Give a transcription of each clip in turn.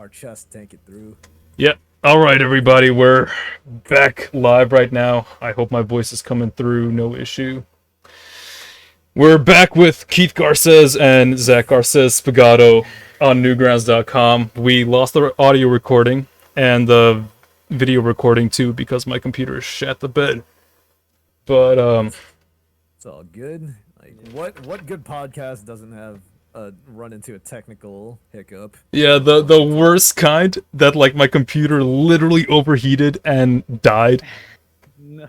our chest tank it through. Yep. All right, everybody, we're back live right now. I hope my voice is coming through, no issue. We're back with Keith Garces and Zach Garces Spagato on Newgrounds.com. We lost the audio recording and the video recording too because my computer shat the bed. But it's all good. Like what good podcast doesn't have run into a technical hiccup? Yeah, the worst kind, that like my computer literally overheated and died. No.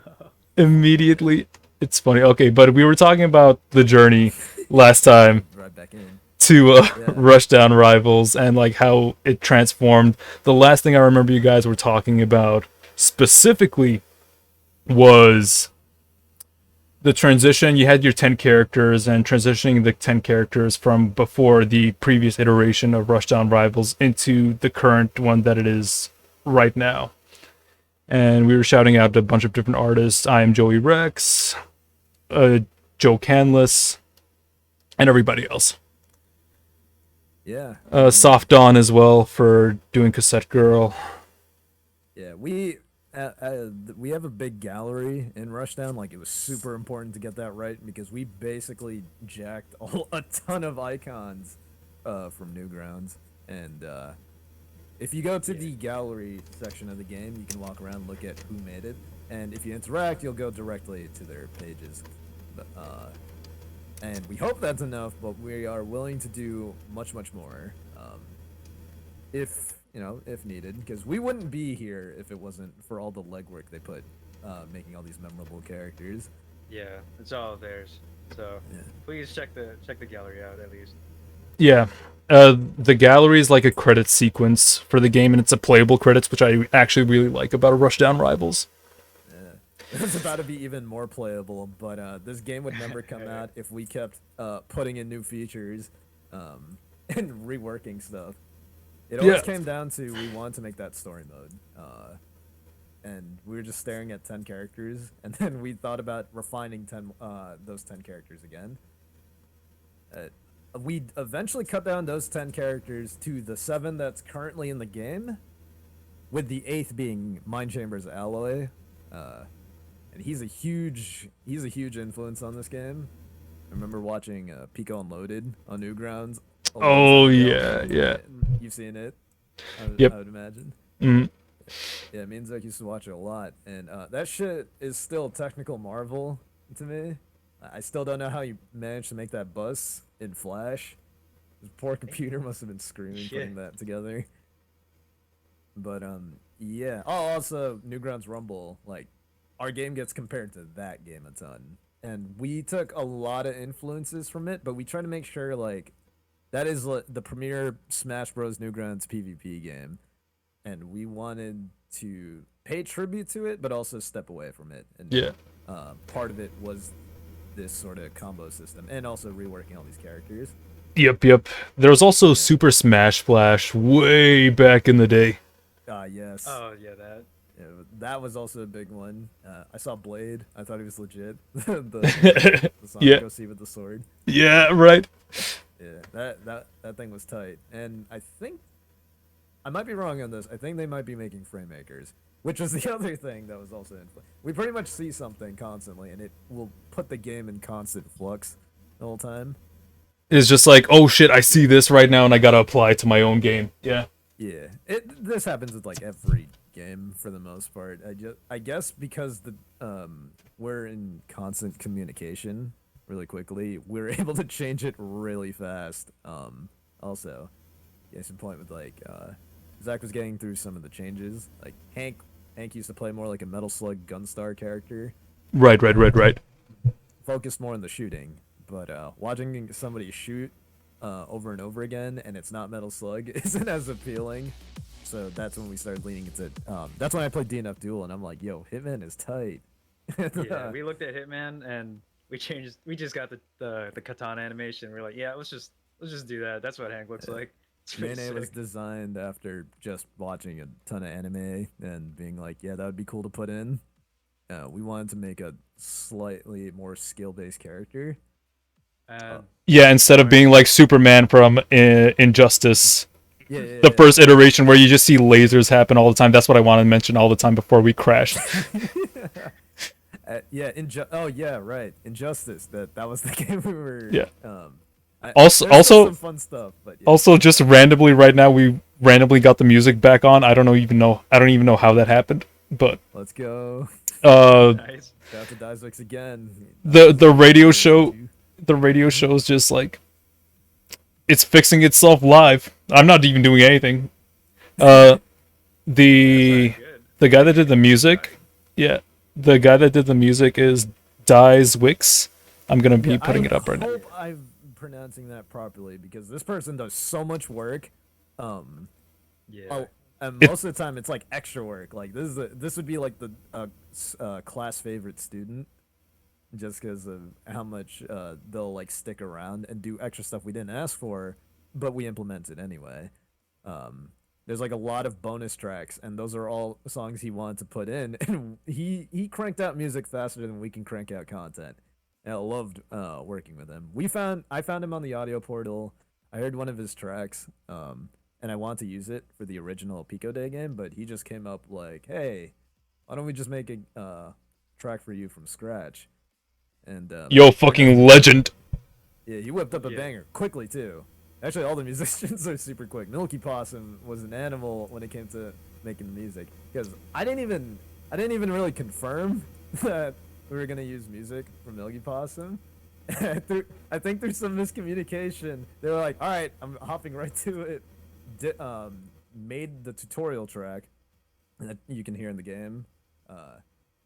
Immediately. It's funny. Okay, but we were talking about the journey last time Right back in. to Rushdown Rivals and like how it transformed. The last thing I remember you guys were talking about specifically was the transition. You had your 10 characters and transitioning the 10 characters from before the previous iteration of Rushdown Rivals into the current one that it is right now. And we were shouting out a bunch of different artists. I am Joey Rex, Joe Canless, and everybody else. Yeah. Soft Dawn as well for doing Cassette Girl. Yeah, we have a big gallery in Rushdown. Like, it was super important to get that right because we basically jacked a ton of icons from Newgrounds. And if you go to the gallery section of the game, you can walk around and look at who made it. And if you interact, you'll go directly to their pages. And we hope that's enough, but we are willing to do much, much more. If needed, because we wouldn't be here if it wasn't for all the legwork they put making all these memorable characters. Yeah, it's all theirs. So please check the gallery out at least. Yeah. The gallery is like a credit sequence for the game, and it's a playable credits, which I actually really like about a Rushdown Rivals. It's about to be even more playable, but this game would never come out if we kept putting in new features and reworking stuff. It always came down to we wanted to make that story mode, and we were just staring at 10 characters, and then we thought about refining those 10 characters again. We eventually cut down those 10 characters to the 7 that's currently in the game, with the 8th being Mind Chamber's Alloy. And he's a huge influence on this game. I remember watching Pico Unloaded on Newgrounds. Oh yeah. You've seen it? Yep. I would imagine. Mm. Yeah, me and Zach used to watch it a lot, and that shit is still technical marvel to me. I still don't know how you managed to make that bus in Flash. His poor computer must have been screaming putting that together. But yeah. Oh, also Newgrounds Rumble, like, our game gets compared to that game a ton, and we took a lot of influences from it, but we try to make sure like that is the premier Smash Bros. Newgrounds PvP game, and we wanted to pay tribute to it, but also step away from it. And part of it was this sort of combo system, and also reworking all these characters. Yep. There was also Super Smash Flash way back in the day. Yes. Oh yeah, that. Yeah, that was also a big one. I saw Blade. I thought he was legit. the Sonic OC with the sword. Yeah, right. Yeah, that thing was tight. And I think I might be wrong on this. I think they might be making frame makers, which was the other thing that was also in play. We pretty much see something constantly, and it will put the game in constant flux the whole time. It's just like, oh shit, I see this right now, and I gotta apply it to my own game. Yeah. Yeah. This happens with like every game for the most part. I guess because we're in constant communication really quickly, we're able to change it really fast. Also, case in point with like Zach was getting through some of the changes. Like Hank used to play more like a Metal Slug Gunstar character. Right. Focused more on the shooting, but watching somebody shoot over and over again and it's not Metal Slug isn't as appealing. So that's when we started leaning into that's when I played DNF Duel, and I'm like, yo, Hitman is tight. Yeah, we looked at Hitman and we just got the katana animation. We're like, yeah, let's just do that. That's what Hank looks like. Mene was designed after just watching a ton of anime and being like, yeah, that would be cool to put in. We wanted to make a slightly more skill-based character. Yeah, instead of being like Superman from Injustice, The first iteration where you just see lasers happen all the time. That's what I want to mention all the time before we crashed. Yeah, oh yeah, right. Injustice. That was the game we were. Yeah. There's still some fun stuff, but yeah. Also, just randomly right now, we randomly got the music back on. I don't even know how that happened, but let's go. Nice. Shout out to Dizwix again. The radio show is just like it's fixing itself live. I'm not even doing anything. The guy that did the music, the guy that did the music is Dizwix. I'm gonna be putting it up right now. I hope I'm pronouncing that properly because this person does so much work. And most of the time it's like extra work. Like this would be like the class favorite student, just because of how much they'll like stick around and do extra stuff we didn't ask for, but we implemented anyway. There's like a lot of bonus tracks, and those are all songs he wanted to put in, and he cranked out music faster than we can crank out content. And I loved working with him. I found him on the audio portal. I heard one of his tracks, and I want to use it for the original Pico Day game, but he just came up like, "Hey, why don't we just make a track for you from scratch?" And yo, fucking legend. Yeah, he whipped up a banger quickly too. Actually, all the musicians are super quick. Milky Possum was an animal when it came to making music, because I didn't even really confirm that we were gonna use music from Milky Possum. I think there's some miscommunication. They were like, "All right, I'm hopping right to it." Made the tutorial track that you can hear in the game,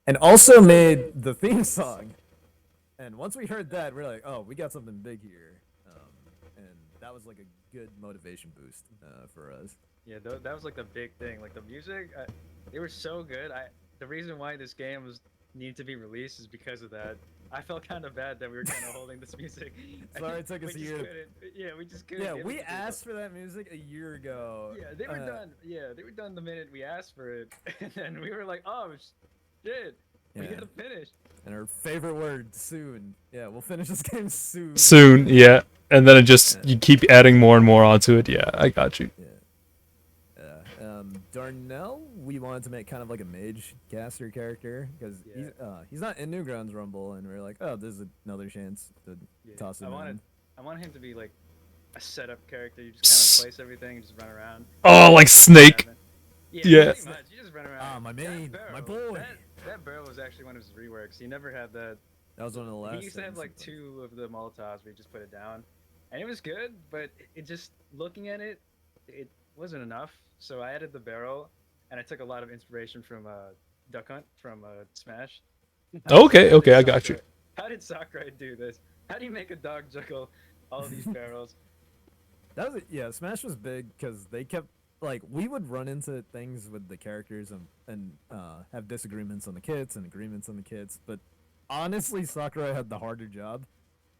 and also made the theme song. And once we heard that, we're like, "Oh, we got something big here," and that was like a good motivation boost for us. Yeah, that was like the big thing. Like the music, they were so good. The reason why this game needed to be released is because of that. I felt kind of bad that we were kind of holding this music. Sorry, it took us a year. Yeah, we just couldn't. Yeah, we asked for that music a year ago. Yeah, they were done. Yeah, they were done the minute we asked for it, and then we were like, "Oh shit, we gotta finish." And our favorite word, soon. Yeah, we'll finish this game soon. Soon, yeah. And then you keep adding more and more onto it. Yeah, I got you. Yeah. Darnell, we wanted to make kind of like a mage caster character because he's not in Newgrounds Rumble, and we're like, oh, this is another chance to toss him in. I want him to be like a setup character. You just kind of place everything and just run around. Oh, like Snake. Yeah. Pretty much. You just run around. Ah, my boy. That barrel was actually one of his reworks. He never had that. That was one of the last. He used to have like 2 of the Molotovs where you just put it down, and it was good. But it just looking at it, it wasn't enough. So I added the barrel, and I took a lot of inspiration from Duck Hunt from Smash. Okay, I got you. How did Sakurai do this? How do you make a dog juggle all of these barrels? That was Smash was big because they kept like we would run into things with the characters and have disagreements on the kits and agreements on the kits, but honestly, Sakurai had the harder job.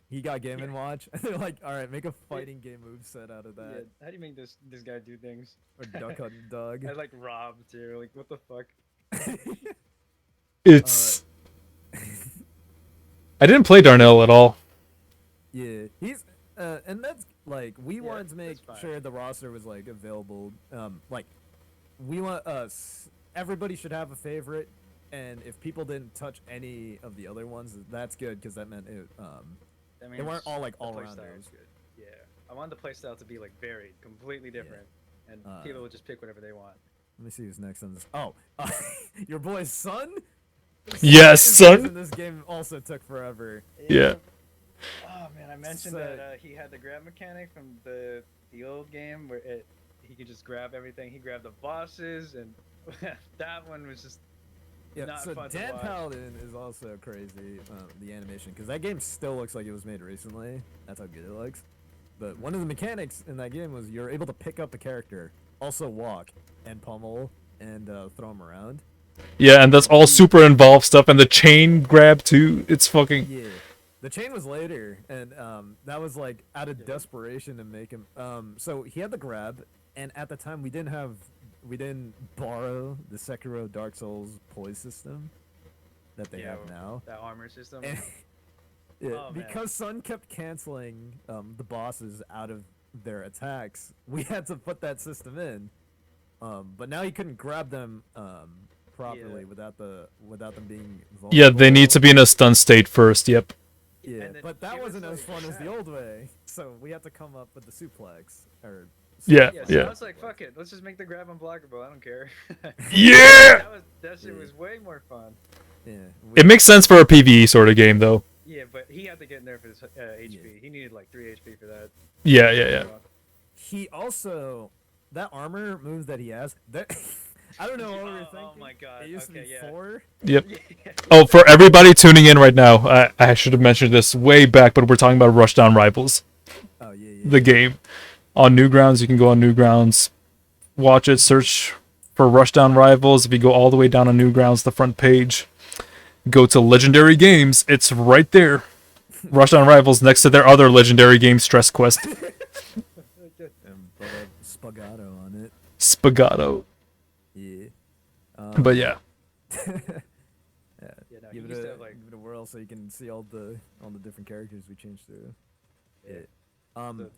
He got Game & Watch, and they're like, "All right, make a fighting game moveset out of that." Yeah. How do you make this guy do things? Or Duck Hunt Dog. I like Rob too. Like, what the fuck? It's. I didn't play Darnell at all. Yeah, he's and that's like we wanted to make sure the roster was like available. Like we want everybody should have a favorite, and if people didn't touch any of the other ones, that's good because that meant it. They weren't all like all rounders. Yeah, I wanted the playstyle to be like varied, completely different, and people would just pick whatever they want. Let me see who's next on this. Oh, your boy's son. Yes, son. This game also took forever. Yeah. Oh man, I mentioned that he had the grab mechanic from the old game where he could just grab everything. He grabbed the bosses, and that one was just not so fun Dan to watch. Paladin is also crazy. The animation, because that game still looks like it was made recently. That's how good it looks. But one of the mechanics in that game was you're able to pick up a character, also walk and pummel and throw him around. Yeah, and that's all super involved stuff, and the chain grab too. It's fucking. Yeah. The chain was later, and that was like out of desperation to make him. So he had the grab, and at the time we didn't borrow the Sekiro Dark Souls poise system that they have now. That armor system. And, because Sun kept canceling the bosses out of their attacks, we had to put that system in. But now you couldn't grab them properly without them being vulnerable. Yeah, they need to be in a stun state first. Yep. Yeah, And then but that it was wasn't as like- fun as the old way. So we had to come up with the suplex or. Yeah, Yeah, so yeah. I was like, fuck it, let's just make the grab unblockable. I don't care. Yeah. That shit was way more fun. Yeah. It makes sense for a PvE sort of game, though. Yeah, but he had to get in there for his HP. Yeah. He needed like 3 HP for that. Yeah, yeah, yeah. He also that armor move that he has. That I don't know what we were thinking. Oh my god. It used to be Okay, yeah. 4. Yep. Yeah. Oh, for everybody tuning in right now, I should have mentioned this way back, but we're talking about Rushdown Rivals, Oh yeah, yeah. the game. On Newgrounds, you can go on Newgrounds, watch it, search for Rushdown Rivals. If you go all the way down on Newgrounds, the front page, go to Legendary Games. It's right there. Rushdown Rivals next to their other legendary game, Stress Quest. And put a Spagato on it. Spagato. Yeah. But yeah. Yeah. Yeah, no, he Give used it to a have, like, give it a whirl so you can see all the different characters we changed through. Yeah.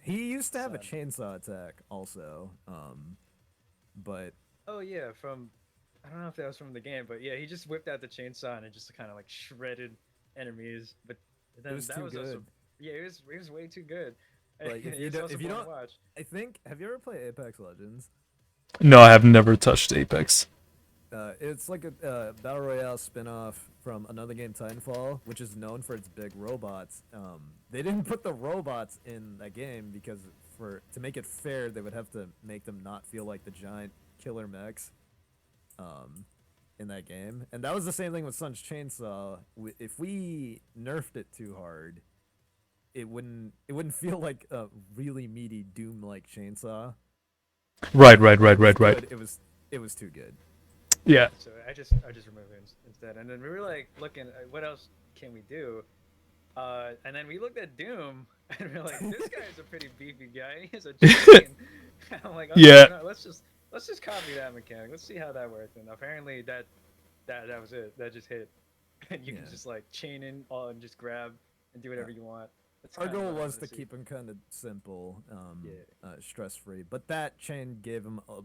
He used to have a Sun. chainsaw attack also. But Oh yeah, from I don't know if that was from the game, but yeah, he just whipped out the chainsaw and it just kind of like shredded enemies. But then was that too was good. also yeah, it was way too good. Like, if you It's don't- also if you fun to don't- watch. I think have you ever played Apex Legends? No, I have never touched Apex. It's like a battle royale spin-off from another game, Titanfall, which is known for its big robots. They didn't put the robots in that game because to make it fair, they would have to make them not feel like the giant killer mechs in that game. And that was the same thing with Sun's Chainsaw. If we nerfed it too hard, it wouldn't feel like a really meaty Doom-like chainsaw. Right. But it was too good. Yeah. So I just removed it instead, and then we were like looking at what else can we do, and then we looked at Doom, and we are like, this guy's a pretty beefy guy. He has a chain. I'm like, okay, Yeah. no, let's just copy that mechanic. Let's see how that worked. And apparently that was it. That just hit. And you can Yeah. just like chain in all and just grab and do whatever you want. That's Our kinda goal what I was wanna to see. keep him kind of simple, Yeah. stress-free. But that chain gave him a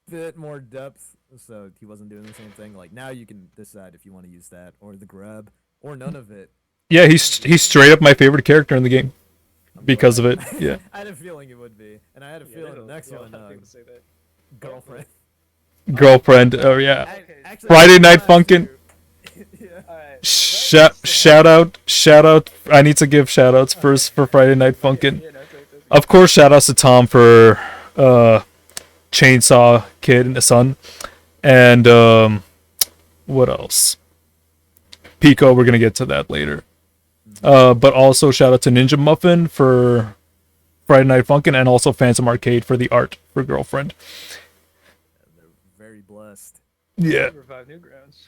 bit more depth, so he wasn't doing the same thing. Like now, you can decide if you want to use that or the grab or none of it. Yeah, he's straight up my favorite character in the game because of it. Yeah. I had a feeling it would be, and I had a Yeah, feeling there's the next yeah, a one, lot of people say that. girlfriend. Girlfriend. Oh yeah. Okay, Actually, Friday Night last Funkin'. two- yeah. Alright. Shout out. I need to give shout outs first for Friday Night Funkin'. Yeah, no, it's okay. Of course, shout outs to Tom for Chainsaw Kid and the Son. And what else? Pico, we're gonna get to that later. But also shout out to Ninja Muffin for Friday Night Funkin' and also Phantom Arcade for the art for Girlfriend. They're very blessed. Yeah. Revive Newgrounds.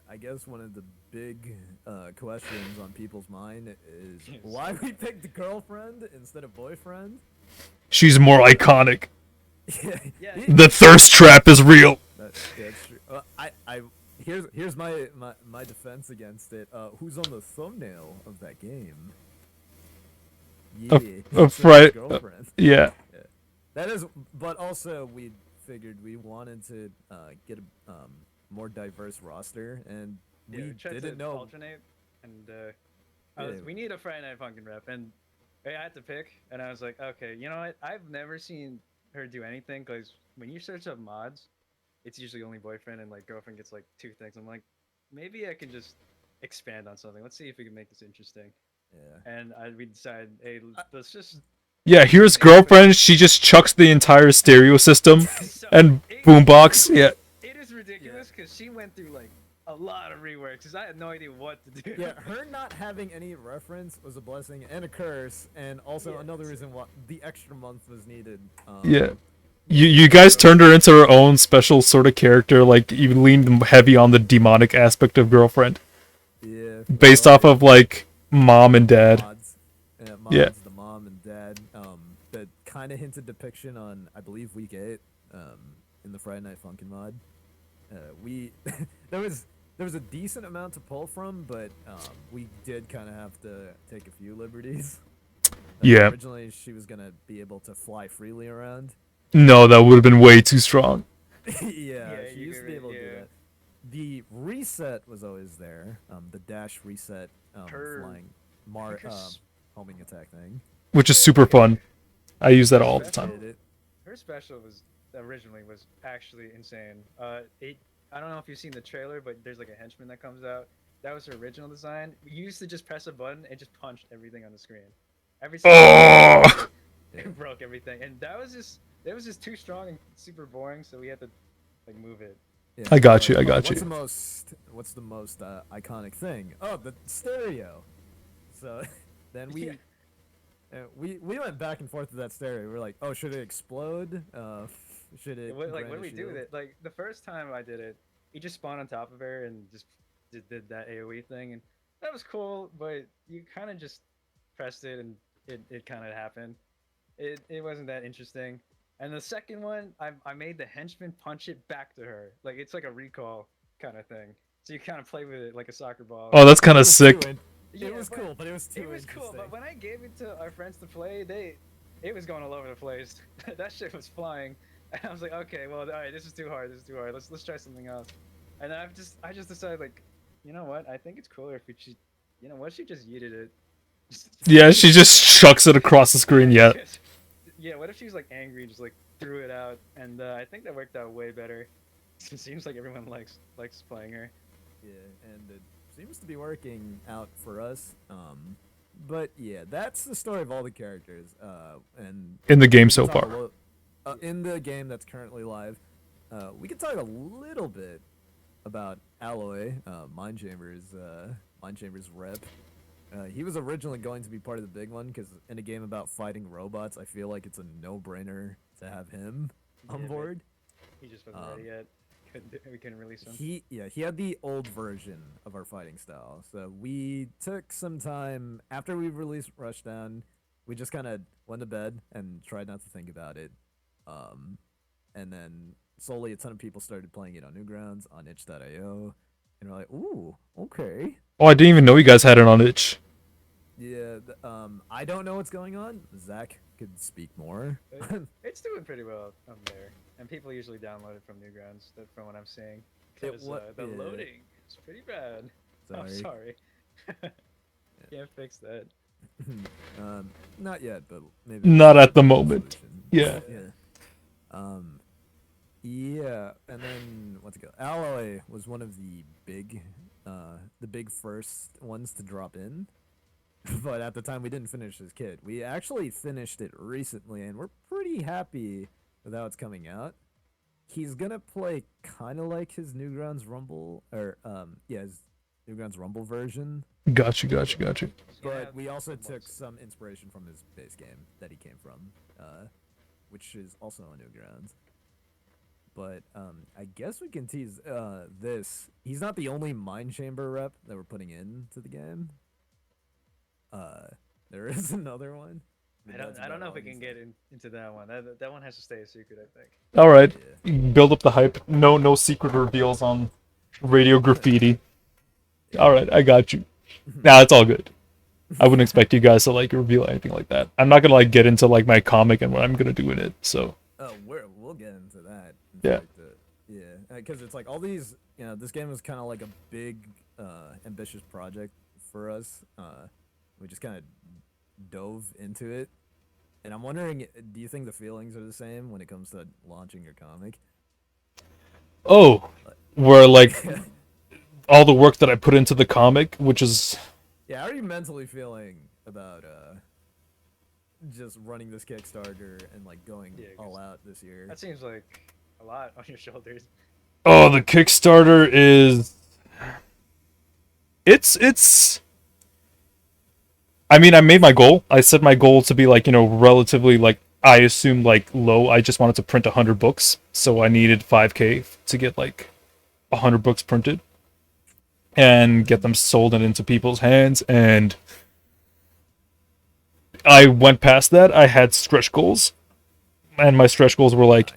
I guess one of the big questions on people's mind is why we picked girlfriend instead of boyfriend. She's more iconic. Yeah. The thirst trap is real. That's true. Here's my defense against it. Who's on the thumbnail of that game? Yeah, it's right. girlfriend. Yeah. That is, but also we figured we wanted to get a more diverse roster, and Yeah, we tried didn't to know. alternate, and Yeah. we need a Friday Night Funkin' rep, and I had to pick, and I was like, okay, you know what? I've never seen her do anything because when you search up mods, it's usually only boyfriend and like girlfriend gets like 2 things. I'm like, maybe I can just expand on something. Let's see if we can make this interesting. Yeah. And we decided, hey, let's just Yeah, here's Girlfriend. She just chucks the entire stereo system So, and it- boombox. Yeah. It is ridiculous because she went through like a lot of reworks because I had no idea what to do. Yeah, her not having any reference was a blessing and a curse, and also Yeah, another reason why the extra month was needed. Yeah. You guys turned her into her own special sort of character. Like you leaned heavy on the demonic aspect of Girlfriend, Yeah. based off of like mom and dad. Mods. Mods, Yeah. the mom and dad. The kind of hinted depiction on, I believe, week 8, in the Friday Night Funkin' mod. We there was a decent amount to pull from, but we did kind of have to take a few liberties. Yeah. Originally, she was gonna be able to fly freely around. No, that would have been way too strong. Yeah, Yeah, she you used to could be able to do yeah. that. The reset was always there. The dash reset, Her- flying, her s- homing attack thing. Which is yeah, super fun. I use that all the special- time. Did it? Her special was originally was actually insane. I don't know if you've seen the trailer, but there's like a henchman that comes out. That was her original design. You used to just press a button and just punched everything on the screen. Every single Oh! it broke everything, and that was just too strong and super boring. So we had to like move it. Yeah, I got but, you, I like, got what's you. what's the most iconic thing? Oh, the stereo. So then Yeah. we went back and forth with that stereo. We were like, oh, should it explode? Should it? What, like grant what a do we do with shield? it? Like the first time I did it, he just spawned on top of her and just did that AOE thing, and that was cool. But you kind of just pressed it and it kind of happened. It wasn't that interesting. And the second one, I made the henchman punch it back to her. Like it's like a recall kind of thing. So you kind of play with it like a soccer ball. Oh, that's kind It of was sick. too Yeah, it was but cool, but it was too It was cool, interesting. but when I gave it to our friends to play, it was going all over the place. That shit was flying, and I was like, okay, well, all right, this is too hard. This is too hard. Let's try something else. And then I just decided like, you know what? I think it's cooler if she, you know what? She just yeeted it. Yeah, she just chucks it across the screen. Yeah. Yeah. What if she's like angry, just like threw it out? And I think that worked out way better. It seems like everyone likes playing her. Yeah, and it seems to be working out for us. But yeah, that's the story of all the characters. And In the game we so can talk far. a little- in the game that's currently live, we can talk a little bit about Alloy, Mind Chambers rep. He was originally going to be part of the big one because in a game about fighting robots, I feel like it's a no-brainer to have him Yeah, on but board. He just wasn't ready yet. We couldn't release him. He had the old version of our fighting style. So we took some time after we released Rushdown. We just kind of went to bed and tried not to think about it. And then slowly a ton of people started playing it on Newgrounds, on itch.io, and we're like, ooh, okay. Oh, I didn't even know you guys had it on itch. Yeah, I don't know what's going on. Zach could speak more. It's doing pretty well on there, and people usually download it from Newgrounds. From what I'm seeing, because the yeah. loading is pretty bad. I'm sorry. Can't fix that. Not yet, but maybe. Not at the a moment. solution. Yeah. Yeah. Yeah, and then what's it go? Alloy was one of the big first ones to drop in, but at the time we didn't finish his kit. We actually finished it recently, and we're pretty happy with how it's coming out. He's gonna play kind of like his Newgrounds Rumble, or his Newgrounds Rumble version. Got you. But we also took some inspiration from his base game that he came from, which is also on Newgrounds. But I guess we can tease this. He's not the only Mind Chamber rep that we're putting into the game. There is another one. but that's I don't about know if all we he's can done. get into that one. That one has to stay a secret, I think. All right. Yeah. Build up the hype. No secret reveals on Radio Graffiti. All right, I got you. Nah, it's all good. I wouldn't expect you guys to like reveal anything like that. I'm not gonna like get into like my comic and what I'm gonna do in it. So Oh, we'll get into that. Yeah. Because it's like all these, this game was kind of like a big, ambitious project for us. We just kind of dove into it, and I'm wondering, do you think the feelings are the same when it comes to launching your comic? oh, where like all the work that I put into the comic, which is Yeah, how are you mentally feeling about just running this Kickstarter and like going Yeah, 'cause all out this year? That seems like a lot on your shoulders. oh the Kickstarter is it's I mean, I made my goal. I set my goal to be like, relatively like I assumed like low. I just wanted to print 100 books, so I needed 5K to get like 100 books printed and get them sold and into people's hands. And I went past that. I had stretch goals, and my stretch goals were like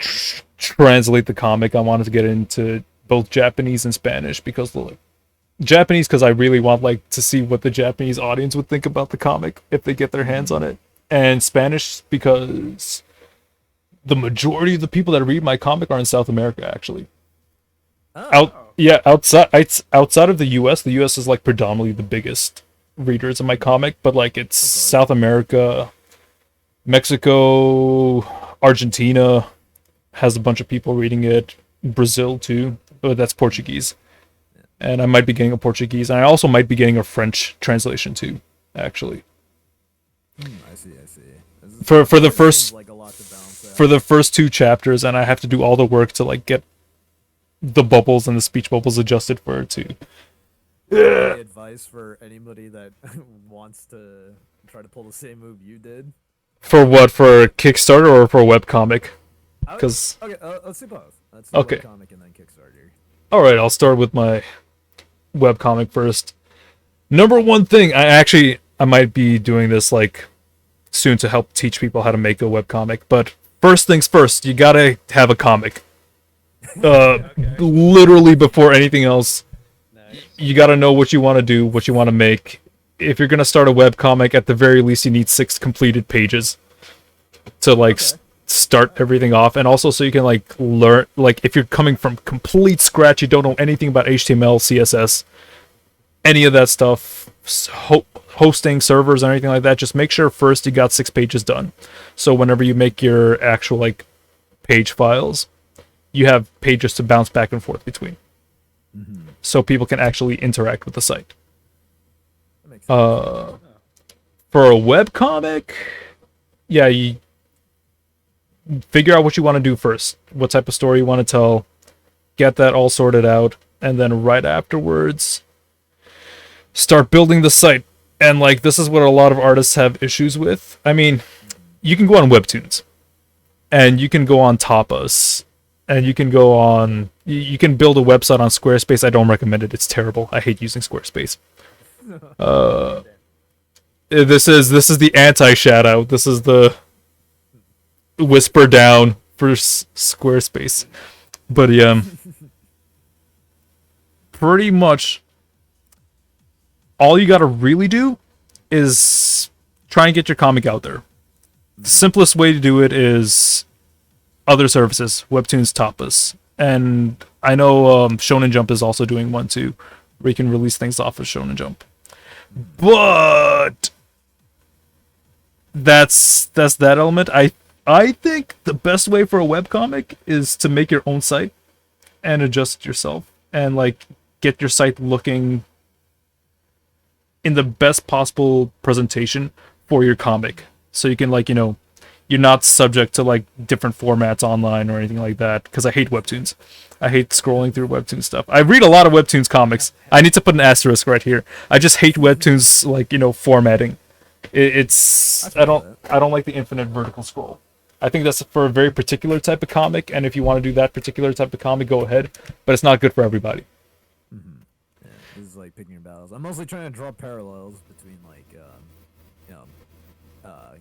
translate the comic. I wanted to get into both Japanese and Spanish because Japanese because I really want like to see what the Japanese audience would think about the comic if they get their hands on it. and Spanish because the majority of the people that read my comic are in South America, actually. Oh, Outside of the U.S., the U.S. is like predominantly the biggest readers of my comic, but like it's South America, Mexico, Argentina has a bunch of people reading it, Brazil too, but that's Portuguese. And I might be getting a Portuguese, and I also might be getting a French translation too, actually. I see. For the Seems first like a lot to balance out. for the first 2 chapters, and I have to do all the work to like get the bubbles and the speech bubbles adjusted for it too. Any advice for anybody that wants to try to pull the same move you did? For what? For Kickstarter or for a webcomic? I would- 'Cause- okay, let's do both. Let's do Okay. webcomic and then Kickstarter. Alright, I'll start with my webcomic first. Number one thing, I might be doing this like soon to help teach people how to make a webcomic, but first things first, you gotta have a comic. Literally before anything else, Nice. you gotta know what you want to do, what you want to make. If you're gonna start a webcomic, at the very least, you need 6 completed pages to like start everything off, and also so you can like learn. Like if you're coming from complete scratch, you don't know anything about HTML, CSS, any of that stuff, hosting servers or anything like that. Just make sure first you got 6 pages done. So whenever you make your actual like page files, you have pages to bounce back and forth between, so people can actually interact with the site. That makes sense. For a webcomic, yeah, you figure out what you want to do first, what type of story you want to tell, get that all sorted out, and then right afterwards, start building the site. And like this is what a lot of artists have issues with. I mean, you can go on Webtoons, and you can go on Tapas, and you can go on. You can build a website on Squarespace. I don't recommend it. It's terrible. I hate using Squarespace. This is the anti-shout out. This is the whisper down for Squarespace. But yeah, pretty much all you gotta really do is try and get your comic out there. The simplest way to do it is other services, Webtoons, Tapas, and I know Shonen Jump is also doing one too, where you can release things off of Shonen Jump. But that's that element. I think the best way for a webcomic is to make your own site and adjust it yourself and like get your site looking in the best possible presentation for your comic. So you can like, you're not subject to like different formats online or anything like that, because I hate Webtoons. I hate scrolling through Webtoon stuff. I read a lot of Webtoons comics. I need to put an asterisk right here. I just hate Webtoons like, formatting. I don't like the infinite vertical scroll. I think that's for a very particular type of comic, and if you want to do that particular type of comic, go ahead. But it's not good for everybody. Yeah, this is like picking your battles. I'm mostly trying to draw parallels between like, I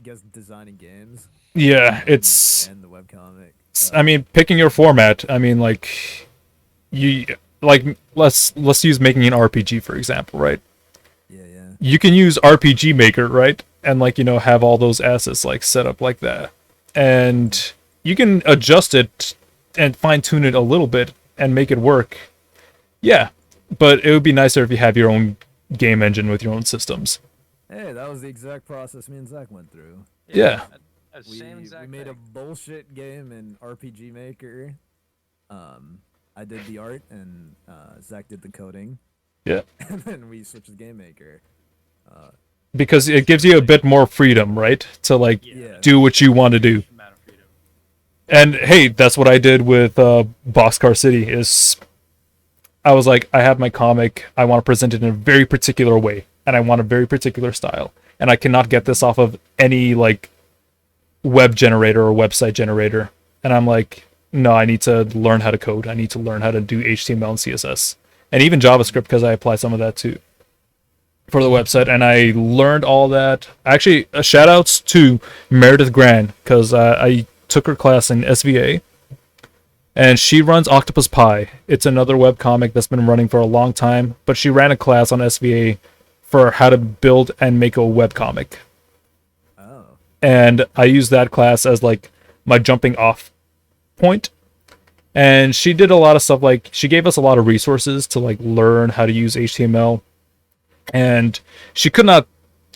guess designing games. Yeah, it's. And the webcomic. I mean, picking your format. I mean, like, let's use making an RPG for example, right? Yeah. You can use RPG Maker, right? And like, have all those assets like set up like that. And you can adjust it and fine tune it a little bit and make it work. Yeah. But it would be nicer if you have your own game engine with your own systems. Hey, that was the exact process me and Zach went through. Yeah. We made a bullshit game in RPG Maker. I did the art and Zach did the coding. Yeah. And then we switched to Game Maker. Because it gives you a bit more freedom, right? To like do what you want to do. Amount of freedom. And hey, that's what I did with Boxcar City. Is I was like, I have my comic. I want to present it in a very particular way, and I want a very particular style, and I cannot get this off of any like web generator or website generator. And I'm like, no, I need to learn how to code. I need to learn how to do HTML and CSS, and even JavaScript, because I apply some of that too for the website. And I learned all that. Actually, shout outs to Meredith Gran, because I took her class in SVA, and she runs Octopus Pie. It's another webcomic that's been running for a long time, but she ran a class on SVA for how to build and make a webcomic. and I used that class as like my jumping off point. And she did a lot of stuff, like she gave us a lot of resources to like learn how to use HTML. And she could not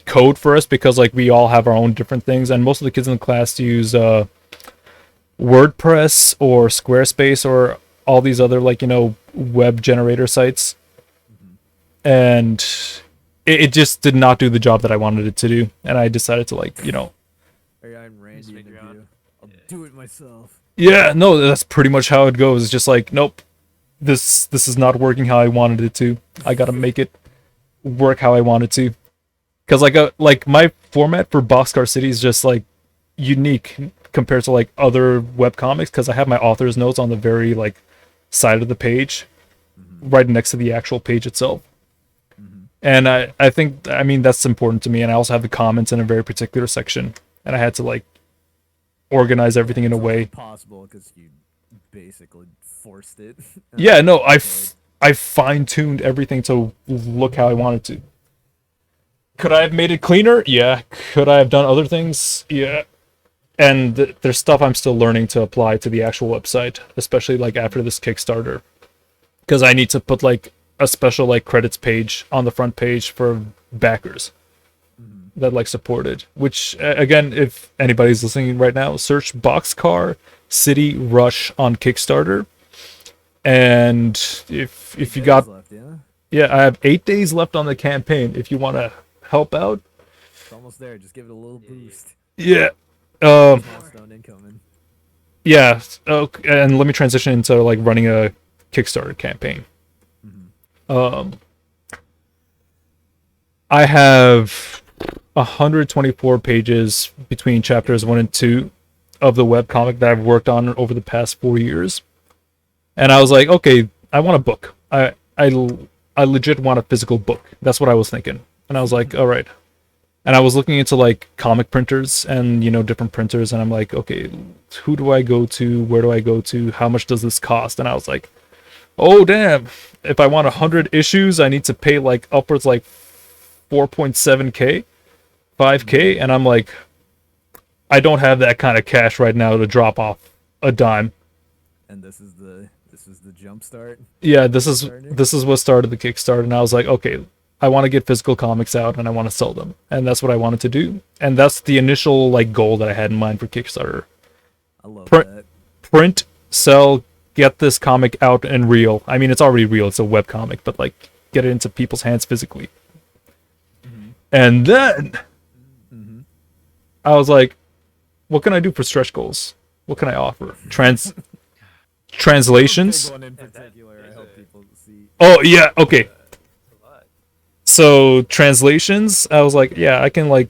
code for us because like we all have our own different things, and most of the kids in the class use WordPress or Squarespace or all these other like, you know, web generator sites. And it just did not do the job that I wanted it to do, and I decided to like, you know, I'm Randy in the figure out. view. I'll do it myself. yeah, no, that's pretty much how it goes. It's just like, nope, this is not working how I wanted it to. I gotta make it work how I want it to. Because like my format for Boxcar City is just like unique compared to like other webcomics, because I have my author's notes on the very like side of the page, right next to the actual page itself. And I think, I mean, that's important to me. And I also have the comments in a very particular section, and I had to like organize everything in a It's way. possible because you basically forced it. Yeah, no, I fine-tuned everything to look how I wanted to. Could I have made it cleaner? Yeah. Could I have done other things? Yeah. And there's stuff I'm still learning to apply to the actual website, especially like after this Kickstarter, because I need to put like a special like credits page on the front page for backers that like support it. Which again, if anybody's listening right now, search Boxcar City Rush on Kickstarter. And if you got left, yeah, yeah, I have 8 days left on the campaign. If you want to help out, it's almost there. Just give it a little boost. yeah, Milestone incoming. yeah. Okay, and let me transition into like running a Kickstarter campaign. I have 124 pages between chapters 1 and 2 of the webcomic that I've worked on over the past 4 years. And I was like, okay, I want a book. I legit want a physical book. That's what I was thinking. And I was like, all right. And I was looking into like comic printers and, you know, different printers. And I'm like, okay, who do I go to? Where do I go to? How much does this cost? And I was like, oh, damn. If I want 100 issues, I need to pay like upwards like 4.7K, 5K. And I'm like, I don't have that kind of cash right now to drop off a dime. And this is the jump start. Yeah, this is what started the Kickstarter. And I was like, okay, I want to get physical comics out and I want to sell them. And that's what I wanted to do. And that's the initial like goal that I had in mind for Kickstarter. I love Print, that. print, sell, get this comic out and real. I mean, it's already real. It's a web comic, but like get it into people's hands physically. And then I was like, what can I do for stretch goals? What can I offer? Translations? Big one in particular. I hope people see. Oh yeah, okay. So translations, I was like, yeah, I can like,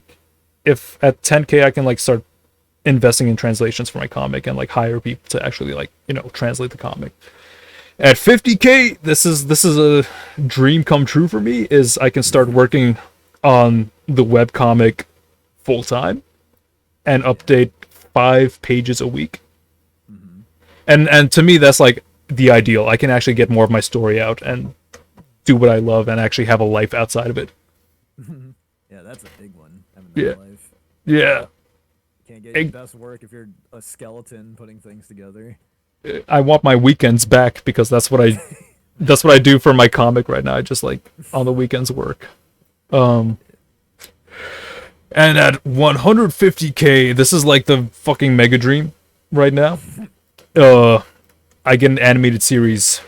if at 10K I can like start investing in translations for my comic and like hire people to actually like, you know, translate the comic. At 50K, this is a dream come true for me, is I can start working on the webcomic full time and update 5 pages a week. And to me that's like the ideal. I can actually get more of my story out and do what I love and actually have a life outside of it. Yeah, that's a big one. Having Yeah. that life. Yeah. Can't get your best work if you're a skeleton putting things together. I want my weekends back because that's what I do for my comic right now. I just like on the weekends work. And at 150K, this is like the fucking mega dream right now. I get an animated series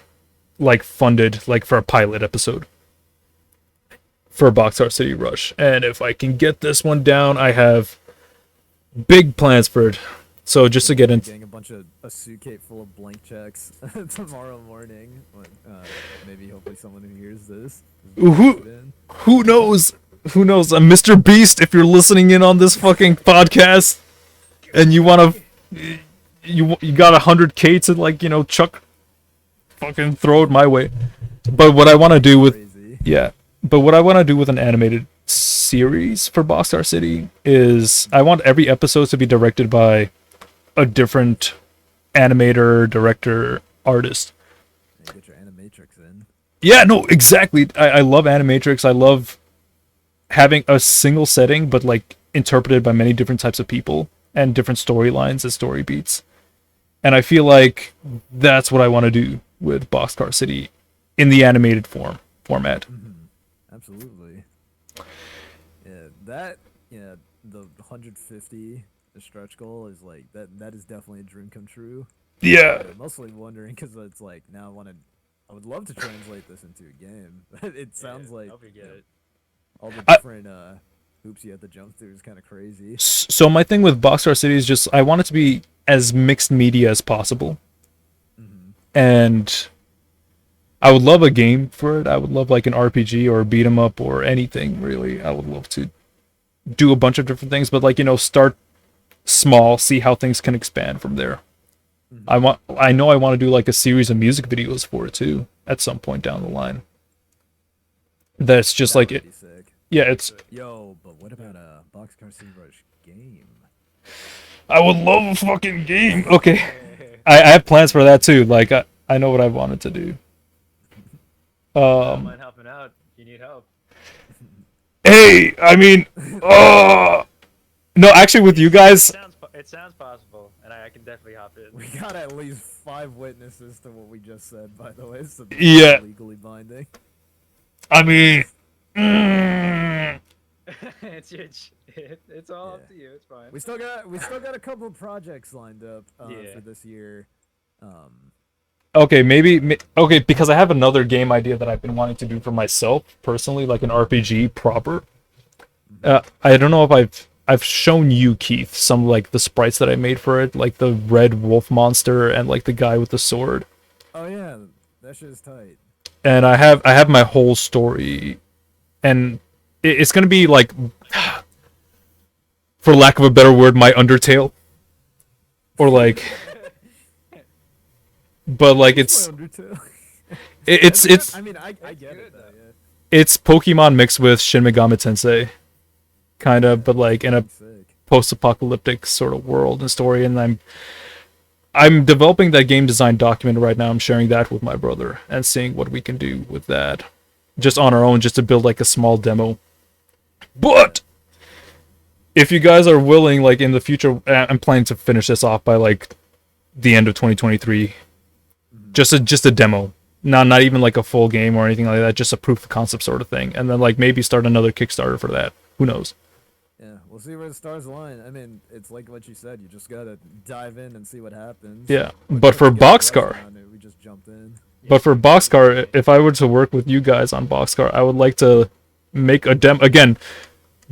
like funded like for a pilot episode for Boxcar City Rush. And if I can get this one down, I have big plans for it. So just to get into Getting a suitcase full of blank checks tomorrow morning. Maybe hopefully someone who hears this. who knows? Who knows? Mr. Beast, if you're listening in on this fucking podcast and you want to, you got 100K to like, you know, chuck, fucking throw it my way. But what I want to do with, Crazy. but what I want to do with an animated series for Boxcar City is I want every episode to be directed by a different animator, director, artist. You get your animatrix in. Yeah, no, exactly. I love Animatrix. I love having a single setting, but like interpreted by many different types of people and different storylines and story beats. And I feel like that's what I want to do with Boxcar City in the animated format. Absolutely. Yeah, the 150 the stretch goal is like that is definitely a dream come true. Yeah. I'm mostly wondering because it's like now I would love to translate this into a game. It sounds like hope you get it. all the different hoops you have to jump through is kind of crazy. So my thing with Boxcar City is just I want it to be as mixed media as possible. And I would love a game for it. I would love like an RPG or a beat 'em up or anything really. I would love to do a bunch of different things, but like, you know, start small, see how things can expand from there. I know I want to do like a series of music videos for it too at some point down the line. That's just like it. Sick. Yeah, it's. Yo, but what about a Boxcar City Rush game? I would love a fucking game. Okay, I have plans for that too. Like I know what I wanted to do. I don't mind helping out if you need help. Hey, I mean, no, actually, with you guys, It sounds possible, and I can definitely hop in. We got at least 5 witnesses to what we just said, by the way, so this Yeah. is legally binding. I mean, It's all up to you. It's fine. We still got a couple of projects lined up Yeah. for this year. okay, okay, because I have another game idea that I've been wanting to do for myself personally, like an RPG proper. I don't know if I've shown you, Keith, some like the sprites that I made for it, like the red wolf monster and like the guy with the sword. Oh yeah, that shit is tight. And I have my whole story, and it's gonna be like, for lack of a better word, my Undertale, or like, but like it's I mean, I get it though. Yeah. it's Pokemon mixed with Shin Megami Tensei, kind of, but like in a Sick. post-apocalyptic sort of world and story. And I'm developing that game design document right now. I'm sharing that with my brother and seeing what we can do with that, just on our own, just to build like a small demo. But if you guys are willing, like in the future, I'm planning to finish this off by like the end of 2023. Just a demo, not even like a full game or anything like that. Just a proof of concept sort of thing, and then like maybe start another Kickstarter for that. Who knows? Yeah, we'll see where the stars align. I mean, it's like what you said. You just gotta dive in and see what happens. Yeah, Like, but for we got a Boxcar, lesson on it, we just jumped in. But for Boxcar, if I were to work with you guys on Boxcar, I would like to make a demo again,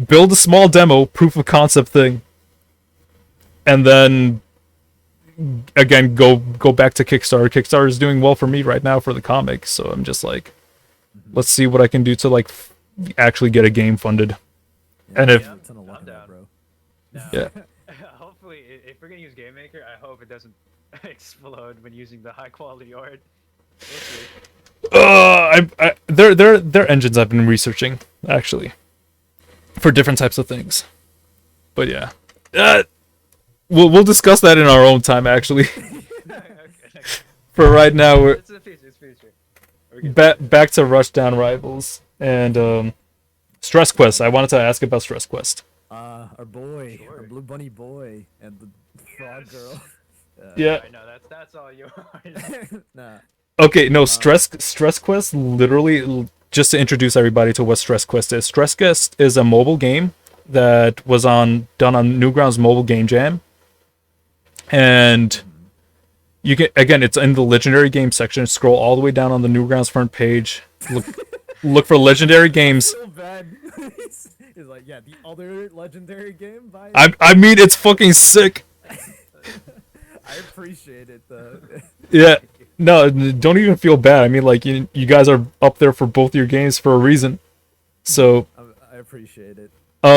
build a small demo, proof of concept thing, and then again go back to Kickstarter. Kickstarter is doing well for me right now for the comic, so I'm just like, let's see what I can do to like actually get a game funded. Yeah, And if- a ton of luck I'm in that, down. bro. Yeah. Hopefully, if we're gonna use Game Maker, I hope it doesn't explode when using the high quality art. We'll see. Their engines I've been researching actually for different types of things, but yeah, we'll discuss that in our own time actually. Okay. For right now, we're It's the future. It's future. We're good. back to Rushdown Rivals and Stress Quest. I wanted to ask about Stress Quest. Our boy, our Sure. blue bunny boy, and the frog girl. Yeah. I know that's all yours. Nah. Okay, no, Stress Quest, literally, just to introduce everybody to what Stress Quest is. Stress Quest is a mobile game that was done on Newgrounds Mobile Game Jam. And you can, again, it's in the legendary game section. Scroll all the way down on the Newgrounds front page. Look for legendary games. So bad. He's like, yeah, the other legendary game by. I mean, it's fucking sick. I appreciate it though. Yeah. No, don't even feel bad. I mean, like, you guys are up there for both your games for a reason. So, I appreciate it.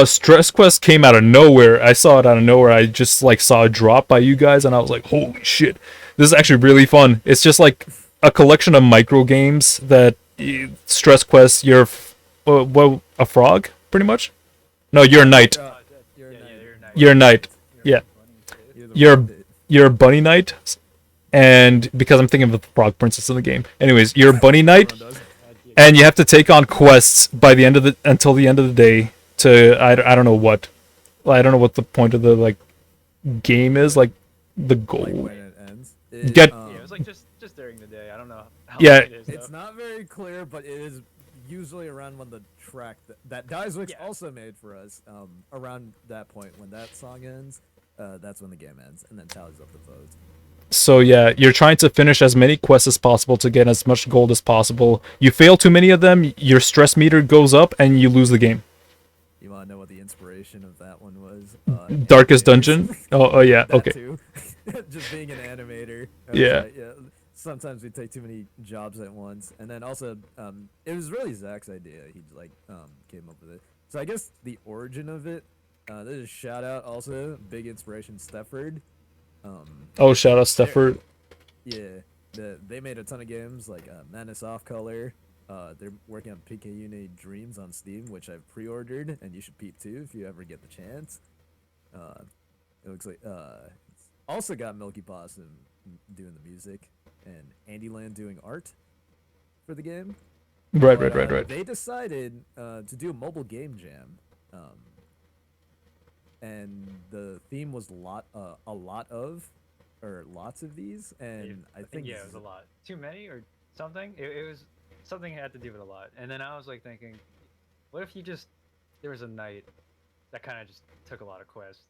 Stress Quest came out of nowhere. I saw it out of nowhere. I just, like, saw a drop by you guys, and I was like, holy shit. This is actually really fun. It's just, like, a collection of micro games that Stress Quest, you're a frog, pretty much? No, you're a knight. You're a Yeah, knight. you're nice. You're a knight. Yeah. You're the You're bandit. you're a bunny knight, and because I'm thinking of the frog princess in the game. Anyways, you're a bunny knight, Everyone does. and you have to take on quests by the end of until the end of the day to I don't know what, I don't know what the point of the like game is, like the goal. Like when it ends. Get- Yeah, it was like just during the day. I don't know how Yeah. long it is. It's though. not very clear, but it is usually around when the track that Dyswix Yeah. also made for us. Around that point when that song ends, that's when the game ends, and then tallies up the votes. So yeah, you're trying to finish as many quests as possible to get as much gold as possible. You fail too many of them, your stress meter goes up, and you lose the game. You want to know what the inspiration of that one was? Darkest animators. Dungeon. Oh yeah. That Okay. too. Just being an animator. I was Yeah. like, yeah. Sometimes we take too many jobs at once, and then also, it was really Zach's idea. He like came up with it. So I guess the origin of it. This is a shout out also. Big inspiration, Stefford. Oh, shout out Stefford. Yeah, they made a ton of games like Madness Off Color. They're working on PKUNA Dreams on Steam, which I've pre-ordered, and you should peep too if you ever get the chance. It looks like it's also got Milky Possum doing the music and Andyland doing art for the game. Right. But, They decided to do a mobile game jam, and the theme was lots of these, and I think yeah, it was a lot. Too many or something. It was something had to do with a lot. And then I was like thinking, what if there was a night that kind of just took a lot of quests,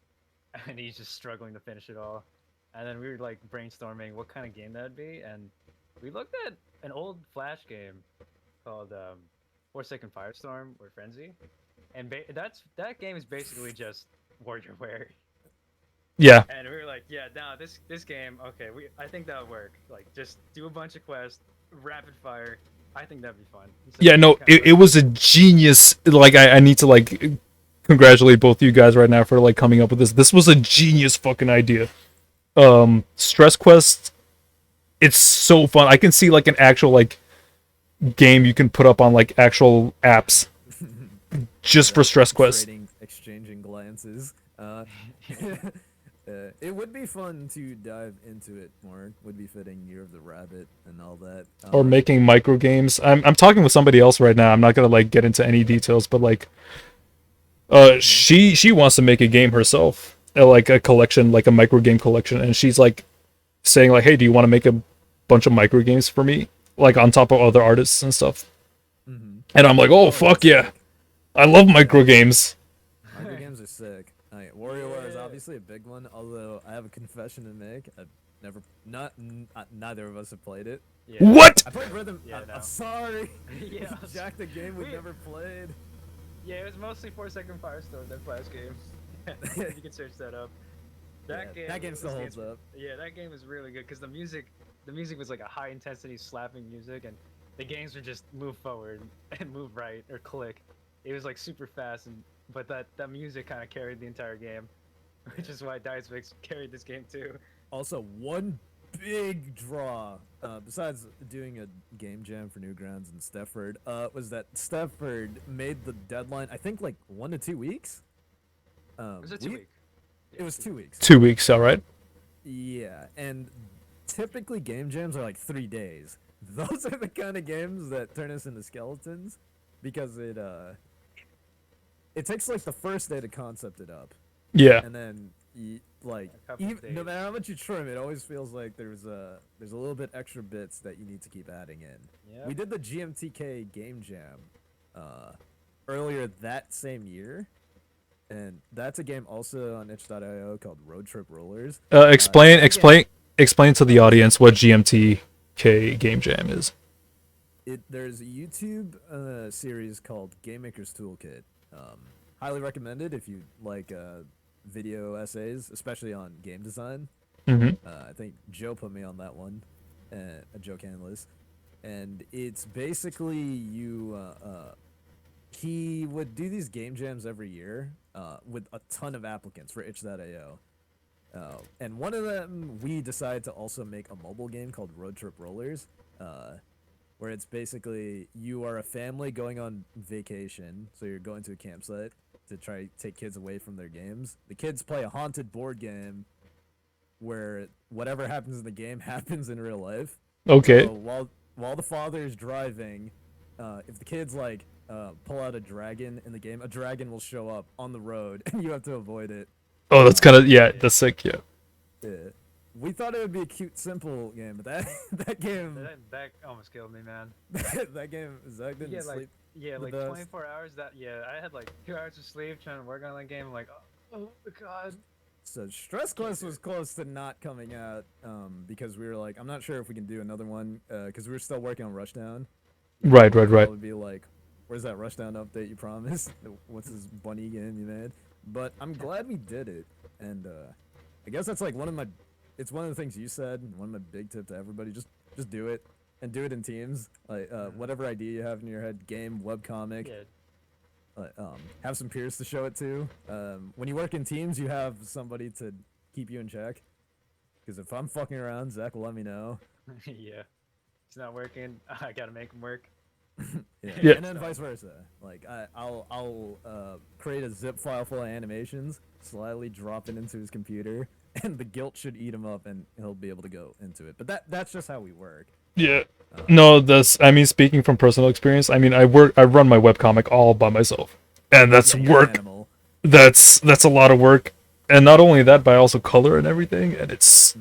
and he's just struggling to finish it all. And then we were like brainstorming what kind of game that'd be, and we looked at an old Flash game called Forsaken Firestorm or Frenzy, and that game is basically just Warrior Wear. Yeah. And we were like, yeah, no, this game, okay, I think that would work. Like, just do a bunch of quests, rapid fire. I think that'd be fun. So Yeah. No, it was a genius. Like I need to like congratulate both you guys right now for like coming up with this. This was a genius fucking idea. Stress Quest. It's so fun. I can see like an actual like game you can put up on like actual apps just for Stress Quest. Exchanging glances. It would be fun to dive into it more. Would be fitting Year of the Rabbit and all that. Or making micro games. I'm talking with somebody else right now. I'm not gonna like get into any details, but like, she wants to make a game herself, like a collection, like a micro game collection, and she's like saying like, hey, do you want to make a bunch of micro games for me, like on top of other artists and stuff? And I'm like, oh fuck yeah, I love micro games. Micro games are sick. WarioWare is obviously a big one. Although I have a confession to make. I've never, neither of us have played it. Yeah. What? I played Rhythm. Yeah, no. I'm sorry. Yeah, Jack, the game we never played. Yeah, it was mostly 4-Second Firestorm, that Flash game. You can search that up. That game still holds up. Yeah, that game is really good because the music was like a high intensity slapping music, and the games would just move forward and move right or click. It was like super fast, but that music kind of carried the entire game, which is why Dyswix carried this game too. Also, one big draw, besides doing a game jam for Newgrounds and Stefford, was that Stefford made the deadline, I think, like 1 to 2 weeks? Was it 2 weeks? It was 2 weeks. 2 weeks, all right. Yeah, and typically game jams are like 3 days. Those are the kind of games that turn us into skeletons, because it takes like the first day to concept it up. Yeah. And then like couple of no days. matter how much you trim, it always feels like there's a little bit extra bits that you need to keep adding in. Yep. We did the GMTK game jam earlier that same year, and that's a game also on itch.io called Road Trip Rollers. Explain to the audience what GMTK Game Jam is. There's a YouTube series called Game Maker's Toolkit. Highly recommended if you like video essays, especially on game design. I think Joe put me on that one, Joe Canlis, and it's basically he would do these game jams every year with a ton of applicants for itch.io. And one of them, we decided to also make a mobile game called Road Trip Rollers, where it's basically you are a family going on vacation, so you're going to a campsite to try to take kids away from their games. The kids play a haunted board game where whatever happens in the game happens in real life. Okay. So while the father is driving, if the kid's like pull out a dragon in the game, a dragon will show up on the road, and you have to avoid it. Oh, that's kind of yeah, that's sick. Yeah. Yeah. We thought it would be a cute, simple game, but that game That almost killed me, man. that game Zach didn't sleep. Yeah, the like best. 24 hours. I had like 2 hours of sleep trying to work on that game. I'm like, oh god. So Stress Quest was close to not coming out because we were like, I'm not sure if we can do another one because we were still working on Rushdown. Right. It would be like, where's that Rushdown update you promised? What's this bunny game you made? But I'm glad we did it, and I guess that's like it's one of the things you said. One of my big tip to everybody: just do it and do it in teams. Like whatever idea you have in your head, game, webcomic. Yeah. Have some peers to show it to. When you work in teams, you have somebody to keep you in check. Because if I'm fucking around, Zach will let me know. Yeah. It's not working. I gotta make him work. Yeah. And then vice versa. Like I'll create a zip file full of animations, slyly drop it into his computer, and the guilt should eat him up, and he'll be able to go into it. But that's just how we work. Yeah. No, I mean, speaking from personal experience, I mean, I run my webcomic all by myself, and that's Yeah, you're an work. animal. That's a lot of work, and not only that, but I also color and everything, and it's.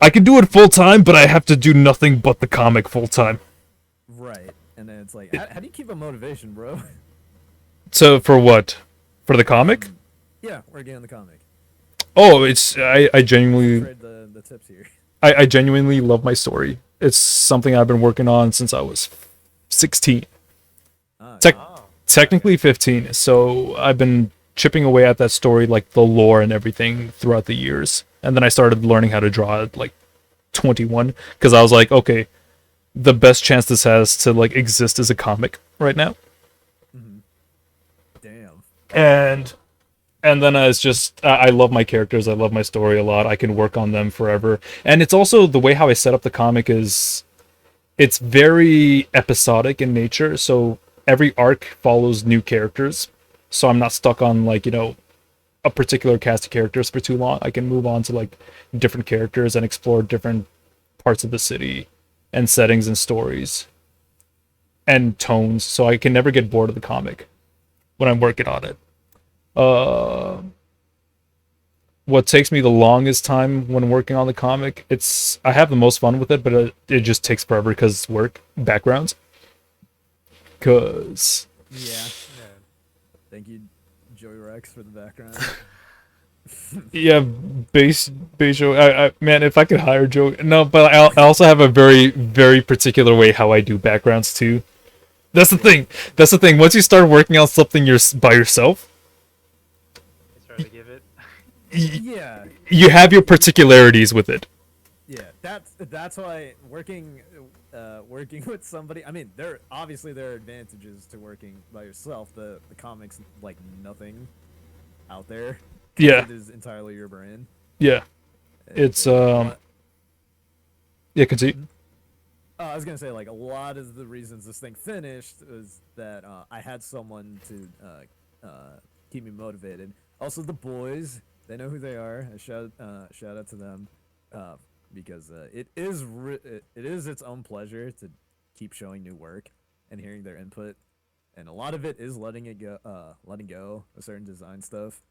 I can do it full time, but I have to do nothing but the comic full time. Right. And then it's like, how do you keep a motivation, bro? So for what? For the comic? Yeah, working on the comic. Oh, it's I genuinely Trade the tips here. I genuinely love my story. It's something I've been working on since I was 16. Tech- Oh. Technically 15. So I've been chipping away at that story, like the lore and everything throughout the years. And then I started learning how to draw at like 21 because I was like, okay, the best chance this has to like exist is a comic right now. Damn. And then it's just I love my characters, I love my story a lot. I can work on them forever. And it's also the way how I set up the comic is it's very episodic in nature, so every arc follows new characters. So I'm not stuck on like, a particular cast of characters for too long. I can move on to like different characters and explore different parts of the city and settings and stories and tones. So I can never get bored of the comic when I'm working on it. What takes me the longest time when working on the comic, I have the most fun with it, but it just takes forever because it's work, backgrounds. Cause Yeah. Thank you, Joey Rex, for the background. yeah, base Joe. Man, if I could hire Joe, no, but I also have a very, very particular way how I do backgrounds too. That's the thing. Once you start working on something by yourself, It's hard to give it. Yeah. you have your particularities with it. Yeah. That's why working with somebody. I mean, there are advantages to working by yourself. The comics like nothing out there. Yeah, It is entirely your brain. yeah. It's yeah. Continue. I was gonna say, like, a lot of the reasons this thing finished was that I had someone to keep me motivated. Also, the boys, they know who they are. Shout out to them because it is its own pleasure to keep showing new work and hearing their input, and a lot of it is letting go of certain design stuff.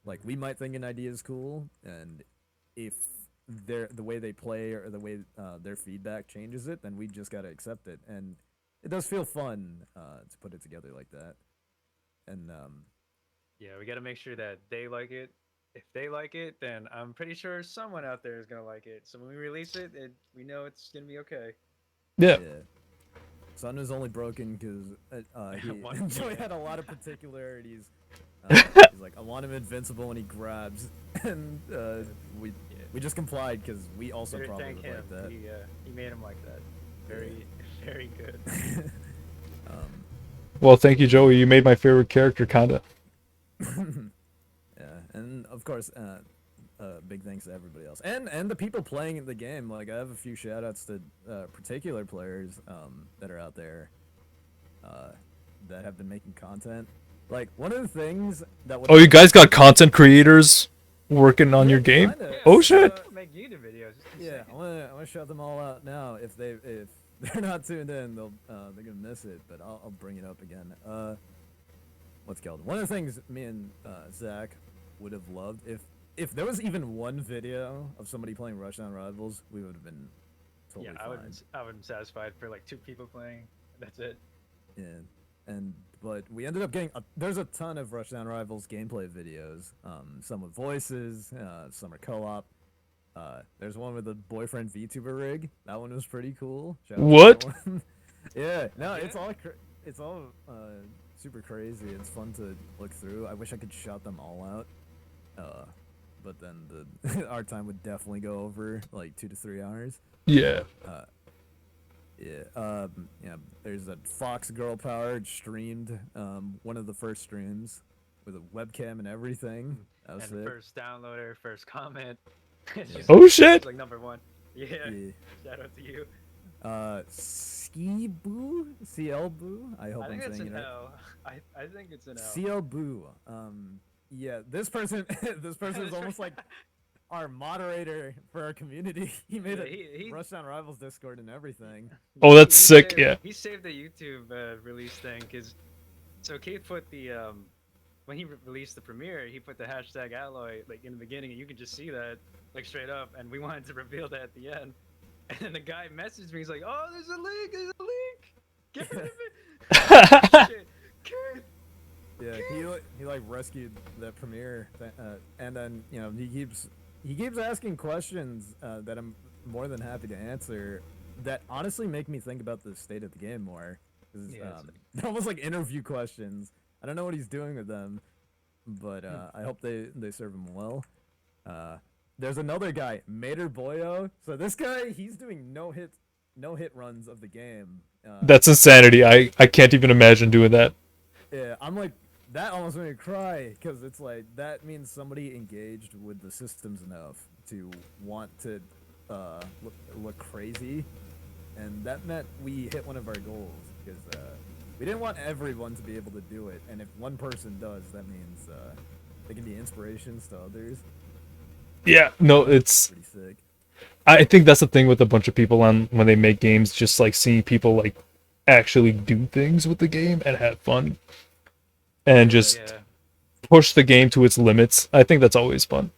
Like, we might think an idea is cool, and if the way they play or the way their feedback changes it, then we just gotta accept it. And it does feel fun to put it together like that. And Yeah, we gotta make sure that they like it. If they like it, then I'm pretty sure someone out there is gonna like it. So when we release it, we know it's gonna be okay. Yeah. Sun is only broken because Joey had a lot of particularities. He's like, I want him invincible when he grabs, and we just complied because we also probably Thank would him. like that. He made him like that. Very, very good. Well, thank you, Joey. You made my favorite character, kinda. Yeah, and of course, big thanks to everybody else, and the people playing the game. Like, I have a few shout outs to particular players that are out there that have been making content. Like, one of the things that Oh, you guys got content creators working on your game? Kinda. Oh shit! Make YouTube videos. It's Yeah, insane. I want to shout them all out now. If they're not tuned in, they're gonna miss it. But I'll bring it up again. What's it called? One of the things me and Zach would have loved if there was even one video of somebody playing Rushdown Rivals, we would have been totally Yeah, fine. I would be satisfied for like 2 people playing. That's it. Yeah, but we ended up getting there's a ton of Rushdown Rivals gameplay videos. Some with voices, some are co-op. There's one with the boyfriend VTuber rig. That one was pretty cool. Shout out to What? that one. Yeah, no, Yeah? it's all super crazy. It's fun to look through. I wish I could shout them all out. But then our time would definitely go over like 2 to 3 hours. Yeah. Yeah. There's a Fox Girl Powered streamed one of the first streams with a webcam and everything. That was And sick. first downloader, first comment. It's just- Oh shit! it's like number 1. Yeah. Yeah. Shout out to you. Ski Boo? CL Boo? I hope I think I'm it's saying an it right. L. I think it's an L. CL Boo. Yeah, this person is almost like our moderator for our community. He made Yeah, a he- Rushdown Rivals Discord and everything. Oh, that's sick, Saved, yeah. He saved the YouTube release thing because so Keith put the when he released the premiere, he put the hashtag alloy like in the beginning, and you can just see that like straight up. And we wanted to reveal that at the end. And then the guy messaged me. He's like, "Oh, there's a link. There's a link. Get rid of it." Shit. Keith. Yeah, he like rescued the premiere, and then he keeps asking questions that I'm more than happy to answer. That honestly make me think about the state of the game more. 'Cause, Yeah, they're almost like interview questions. I don't know what he's doing with them, but I hope they serve him well. There's another guy, Mater Boyo. So this guy, he's doing no hit runs of the game. That's insanity. I can't even imagine doing that. Yeah, I'm like, that almost made me cry because it's like that means somebody engaged with the systems enough to want to look crazy, and that meant we hit one of our goals because we didn't want everyone to be able to do it, and if one person does, that means they can be inspirations to others. Yeah, no, it's. Pretty sick. I think that's the thing with a bunch of people on when they make games, just like seeing people like actually do things with the game and have fun, and just Yeah. push the game to its limits. I think that's always fun.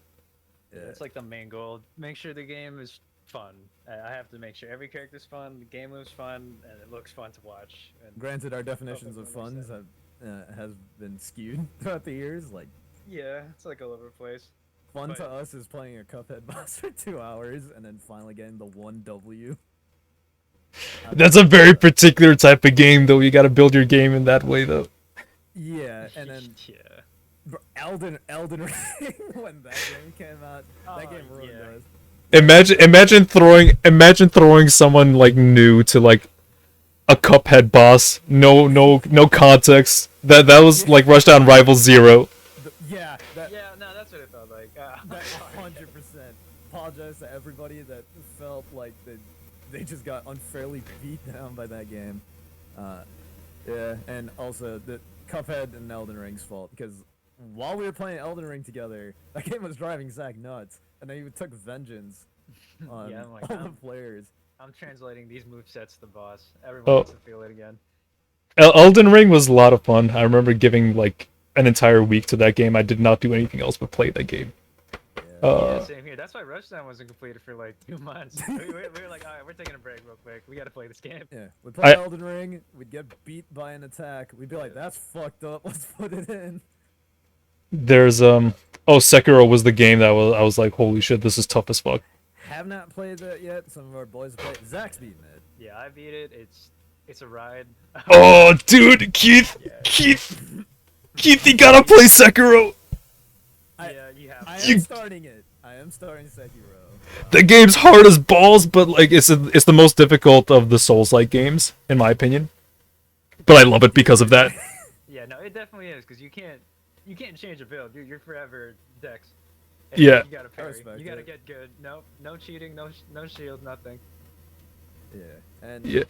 Yeah. That's like the main goal. Make sure the game is fun. I have to make sure every character's fun, the game looks fun, and it looks fun to watch. And Granted, our definitions of everyone funds likes has been skewed throughout the years. Like, yeah, it's like all over the place. fun to But- us is playing a Cuphead boss for 2 hours and then finally getting the 1W. That's a very particular type of game, though. You got to build your game in that way, though. Yeah, and then yeah. Elden Ring when that game came out, that Oh, game ruined yeah. us. Imagine throwing someone like new to like a Cuphead boss. No context. That was like Rushdown Rival 0. Yeah, that Yeah, no, that's what it felt like. that 100%. Apologize to everybody that felt like they just got unfairly beat down by that game. Yeah, and also the Cuphead and Elden Ring's fault because while we were playing Elden Ring together, that game was driving Zach nuts, and then he took vengeance on Yeah, I'm like, all the players. I'm translating these movesets to the boss. Oh. Everyone wants to feel it again. Elden Ring was a lot of fun. I remember giving like an entire week to that game. I did not do anything else but play that game. Yeah, same here. That's why Rushdown wasn't completed for like 2 months. we were like, all right, we're taking a break real quick. We got to play this game. Yeah, we'd play I- Elden Ring, we'd get beat by an attack, we'd be like, that's fucked up, let's put it in. There's Sekiro was the game that I was like, holy shit, this is tough as fuck. Have not played that yet, some of our boys have played. Zach's beaten it. Yeah, I beat it. It's a ride. Oh, dude, Keith, you gotta play Sekiro. Yeah, you have. I to. am starting it. I am starting Sekiro. The game's hard as balls, but like it's the most difficult of the Souls-like games, in my opinion. But I love it because of that. Yeah, no, it definitely is because you can't change a build. You're forever Dex. Yeah. You gotta parry. respect You gotta it. get good. No cheating. No shield. Nothing. Yeah, and Yeah.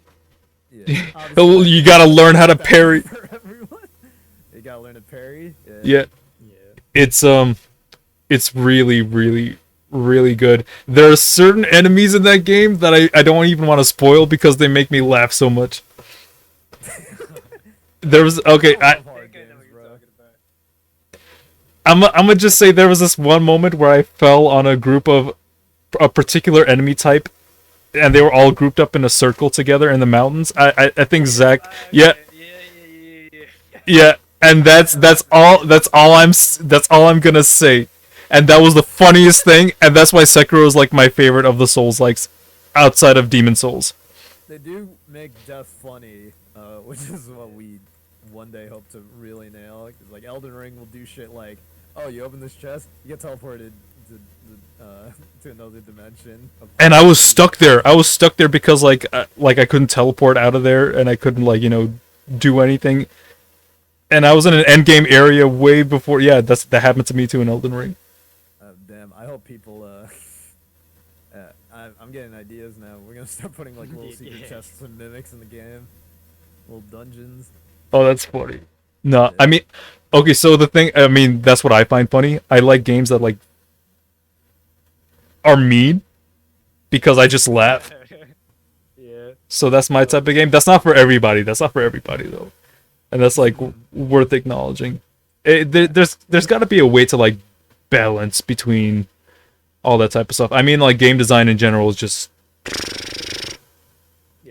yeah. Oh, you gotta learn how to That's parry. for everyone. You gotta learn to parry. Yeah, Yeah. it's really really good. There are certain enemies in that game that I don't even want to spoil because they make me laugh so much. There was okay. I love hard think I know games, what you're bro. talking about. I'm gonna just say there was this one moment where I fell on a group of a particular enemy type, and they were all grouped up in a circle together in the mountains. I think Zach, yeah, yeah, and that's all I'm gonna say, and that was the funniest thing, and that's why Sekiro is like my favorite of the Souls likes, outside of Demon Souls. They do make death funny, which is what we one day hope to really nail. 'Cause, like Elden Ring will do shit like, oh, you open this chest, you get teleported to another dimension. And I was stuck there. I was stuck there because like I couldn't teleport out of there, and I couldn't do anything. And I was in an end game area way before. Yeah, that happened to me too in Elden Ring. Damn, I hope people. I'm getting ideas now. We're gonna start putting like little secret chests and mimics in the game, little dungeons. Oh, that's funny. No, I mean, okay. So the thing, I mean, that's what I find funny. I like games that like are mean because I just laugh. Yeah. So that's my type of game. That's not for everybody. That's not for everybody though, and that's like worth acknowledging. There's got to be a way to like balance between all that type of stuff. I mean, like game design in general is just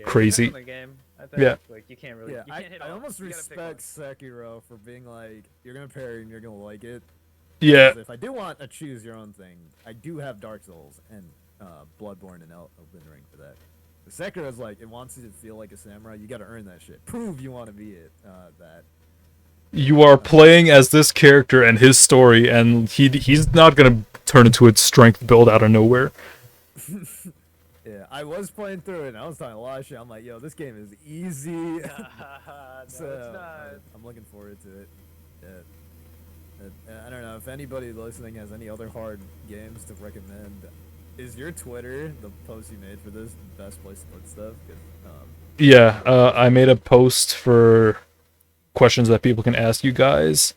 crazy. The game, I think, Yeah. Like you can't really. Yeah, you can't hit I all. almost You gotta pick one. respect Sekiro for being like, you're gonna parry and you're gonna like it. Yeah, 'Cause if I do want a choose your own thing, I do have Dark Souls and Bloodborne and Elden Ring for that. The Sekiro is like, it wants you to feel like a samurai. You gotta earn that shit. Prove you want to be it. That. you are playing as this character and his story, and he's not gonna turn into a strength build out of nowhere. Yeah, I was playing through it and I was talking a lot of shit. I'm like, yo, this game is easy. No, So it's not. I'm looking forward to it. I don't know if anybody listening has any other hard games to recommend. Is your Twitter, the post you made for this, the best place to put stuff? 'Cause, Yeah, I made a post for questions that people can ask you guys.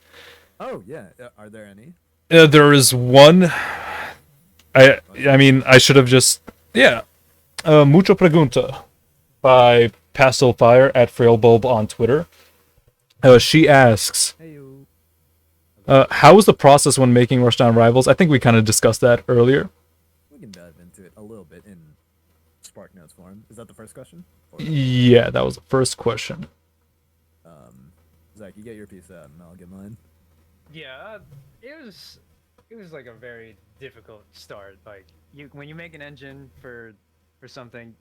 oh yeah, are there any? There is one. I mean, I should have just yeah. Mucho Pregunta by Pastel Fire at Frailbulb on Twitter. She asks, Hey you. how was the process when making Rushdown Rivals? I think we kind of discussed that earlier. We can dive into it a little bit in Spark Notes form. Is that the first question? Or, Yeah, that was the first question. Zach, you get your piece out and I'll get mine. Yeah, it was like a very difficult start. Like when you make an engine for something,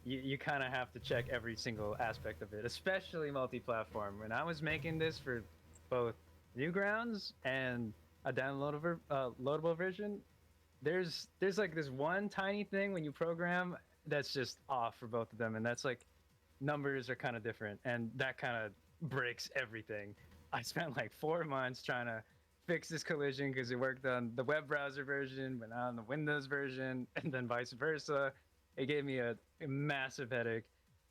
you kind of have to check every single aspect of it, especially multi-platform. When I was making this for both Newgrounds and a loadable version, there's like this one tiny thing when you program that's just off for both of them, and that's like numbers are kind of different, and that kind of breaks everything. I spent like 4 months trying to fix this collision because it worked on the web browser version but not on the Windows version, and then vice versa. It gave me a massive headache.